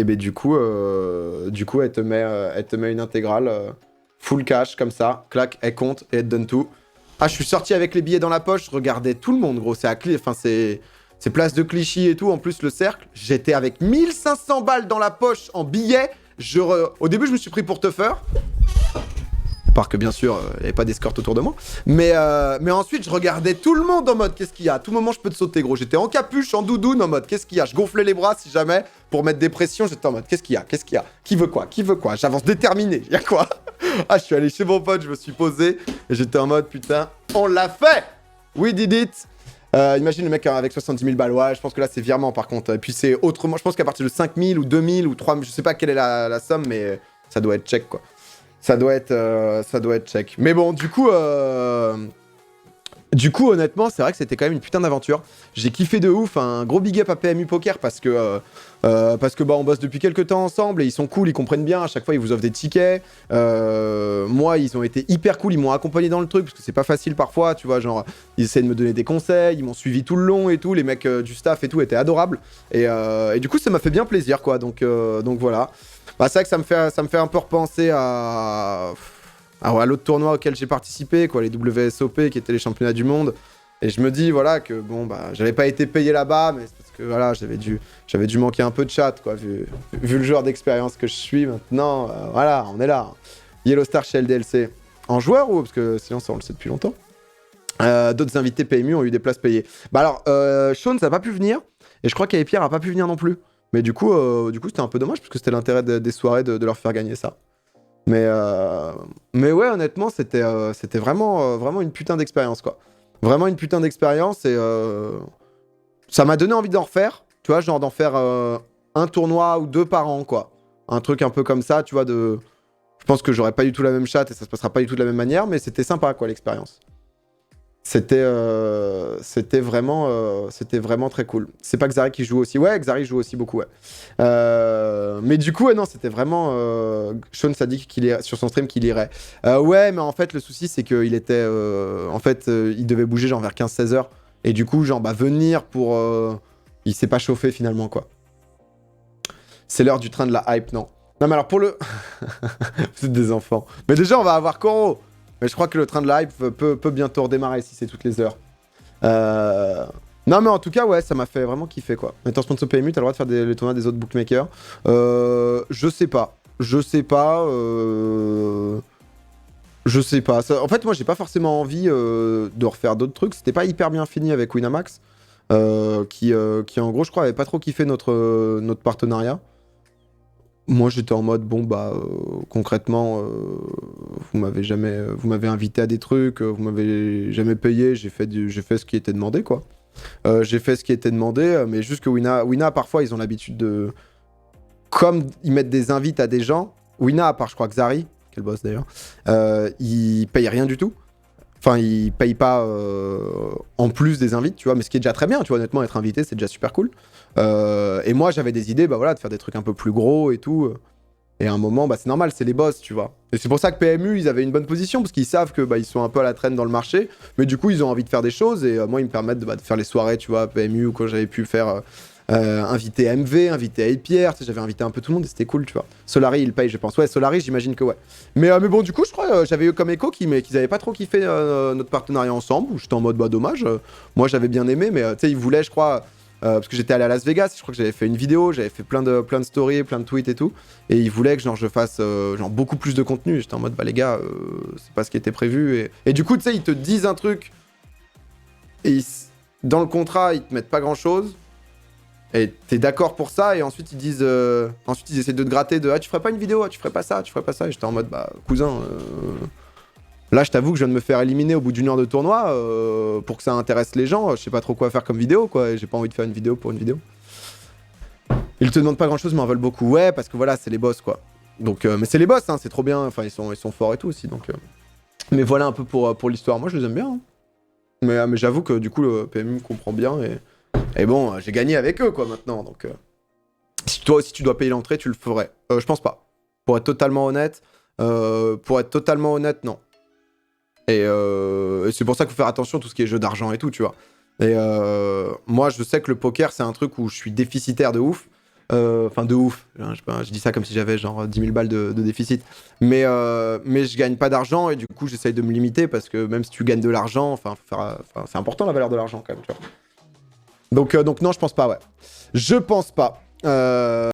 ben du coup elle te met une intégrale full cash comme ça, clac, elle compte et elle te donne tout. Ah, je suis sorti avec les billets dans la poche, je regardais tout le monde, gros. C'est place de Clichy et tout, en plus le cercle. J'étais avec 1500 balles dans la poche en billets. Au début, je me suis pris pour teufeur. Parce que bien sûr, il n'y avait pas d'escorte autour de moi. Mais ensuite, je regardais tout le monde en mode qu'est-ce qu'il y a. À tout moment, je peux te sauter, gros. J'étais en capuche, en doudoune, en mode qu'est-ce qu'il y a. Je gonflais les bras si jamais pour mettre des pressions. J'étais en mode qu'est-ce qu'il y a. Qui veut quoi. J'avance déterminé. Il y a quoi. Ah, je suis allé chez mon pote, je me suis posé. Et j'étais en mode putain, on l'a fait. We did it. Imagine le mec avec 70 000 balles, ouais, je pense que là c'est virement par contre. Et puis c'est autrement, je pense qu'à partir de 5 000 ou 2 000 ou 3 000, je sais pas quelle est la somme, mais ça doit être check quoi. Ça doit être check. Mais bon, du coup, honnêtement, c'est vrai que c'était quand même une putain d'aventure. J'ai kiffé de ouf, un gros big up à PMU Poker parce que bah, on bosse depuis quelques temps ensemble et ils sont cool, ils comprennent bien. À chaque fois, ils vous offrent des tickets. Moi, ils ont été hyper cool, ils m'ont accompagné dans le truc parce que c'est pas facile parfois, tu vois. Genre, ils essaient de me donner des conseils, ils m'ont suivi tout le long et tout. Les mecs du staff et tout étaient adorables. Et du coup, ça m'a fait bien plaisir, quoi. Donc voilà. Bah, c'est vrai que ça me fait un peu repenser à l'autre tournoi auquel j'ai participé, quoi, les WSOP qui étaient les championnats du monde. Et je me dis, voilà, que bon, bah, j'avais pas été payé là-bas, mais c'est parce que voilà, j'avais dû manquer un peu de chat, quoi, vu le genre d'expérience que je suis maintenant. Voilà, on est là. Yellow Star chez LDLC. En joueur ou parce que sinon, ça, on le sait depuis longtemps. D'autres invités PMU ont eu des places payées. Bah alors, Sean, ça n'a pas pu venir. Et je crois qu'Aepierre a pas pu venir non plus. Mais du coup c'était un peu dommage, parce que c'était l'intérêt des soirées de leur faire gagner ça. Mais ouais, honnêtement, c'était vraiment une putain d'expérience, quoi. Vraiment une putain d'expérience et ça m'a donné envie d'en refaire. Tu vois, genre d'en faire un tournoi ou 2 par an, quoi. Un truc un peu comme ça, tu vois, Je pense que j'aurais pas du tout la même chatte et ça se passera pas du tout de la même manière, mais c'était sympa, quoi, l'expérience. C'était vraiment très cool. C'est pas Xari qui joue aussi. Ouais, Xari joue aussi beaucoup, ouais. Mais du coup, ouais, non, c'était vraiment... Sean s'a dit sur son stream qu'il irait. Ouais, mais en fait, le souci, c'est qu'il était... il devait bouger genre vers 15-16 heures. Et du coup, genre, bah, venir pour... Il s'est pas chauffé, finalement, quoi. C'est l'heure du train de la hype, non. Non, mais alors, pour le... Vous êtes des enfants. Mais déjà, on va avoir Koro. Mais je crois que le train de la hype peut bientôt redémarrer si c'est toutes les heures. Non, mais en tout cas, ouais, ça m'a fait vraiment kiffer, quoi. En étant sponsor PMU, t'as le droit de faire les tournois des autres bookmakers. Je sais pas. Je sais pas. En fait, moi, j'ai pas forcément envie de refaire d'autres trucs. C'était pas hyper bien fini avec Winamax. Qui, en gros, je crois, avait pas trop kiffé notre partenariat. Moi, j'étais en mode, bon, bah, concrètement, vous m'avez invité à des trucs, vous m'avez jamais payé, j'ai fait ce qui était demandé, quoi. J'ai fait ce qui était demandé, mais juste que Wina, parfois, ils ont l'habitude de... Comme ils mettent des invites à des gens, Wina, à part, je crois, Xari, quel boss d'ailleurs, ils payent rien du tout. Enfin, ils payent pas en plus des invites, tu vois, mais ce qui est déjà très bien, tu vois, honnêtement, être invité, c'est déjà super cool. Et moi, j'avais des idées, bah voilà, de faire des trucs un peu plus gros et tout. Et à un moment, bah c'est normal, c'est les boss, tu vois. Et c'est pour ça que PMU, ils avaient une bonne position, parce qu'ils savent que bah, ils sont un peu à la traîne dans le marché, mais du coup, ils ont envie de faire des choses, et moi, ils me permettent de faire les soirées, tu vois, PMU, ou quand j'avais pu faire... inviter MV, inviter Aepierre, tu sais, j'avais invité un peu tout le monde et c'était cool, tu vois. Solari, il paye, je pense. Ouais, Solari, j'imagine que ouais. Mais bon, du coup, je crois, j'avais eu comme écho qu'ils avaient pas trop kiffé notre partenariat ensemble, où j'étais en mode, bah dommage. Moi, j'avais bien aimé, mais tu sais, ils voulaient, je crois, parce que j'étais allé à Las Vegas, je crois que j'avais fait une vidéo, j'avais fait plein de stories, plein de tweets et tout, et ils voulaient que genre, je fasse genre, beaucoup plus de contenu. J'étais en mode, bah les gars, c'est pas ce qui était prévu. Et du coup, tu sais, ils te disent un truc, et dans le contrat, ils te mettent pas grand-chose. Et t'es d'accord pour ça, et ensuite ils disent. Ensuite ils essaient de te gratter de ah, tu ferais pas une vidéo, ah, tu ferais pas ça, tu ferais pas ça. Et j'étais en mode bah cousin. Là je t'avoue que je viens de me faire éliminer au bout d'une heure de tournoi. Pour que ça intéresse les gens, je sais pas trop quoi faire comme vidéo, quoi. Et j'ai pas envie de faire une vidéo pour une vidéo. Ils te demandent pas grand chose, mais en veulent beaucoup. Ouais, parce que voilà, c'est les boss, quoi. Donc, mais c'est les boss, hein, c'est trop bien. Enfin, ils sont forts et tout aussi. Donc, mais voilà un peu pour l'histoire. Moi je les aime bien. Hein. Mais j'avoue que du coup le PMU me comprend bien et bon, j'ai gagné avec eux, quoi, maintenant, donc... Si toi aussi, tu dois payer l'entrée, tu le ferais. Je pense pas. Pour être totalement honnête, non. Et c'est pour ça qu'il faut faire attention à tout ce qui est jeu d'argent et tout, tu vois. Et moi, je sais que le poker, c'est un truc où je suis déficitaire de ouf. Enfin, de ouf. Je dis ça comme si j'avais genre 10 000 balles de déficit. Mais je gagne pas d'argent et du coup, j'essaye de me limiter parce que même si tu gagnes de l'argent, c'est important la valeur de l'argent quand même, tu vois. Donc non, je pense pas, ouais. Je pense pas.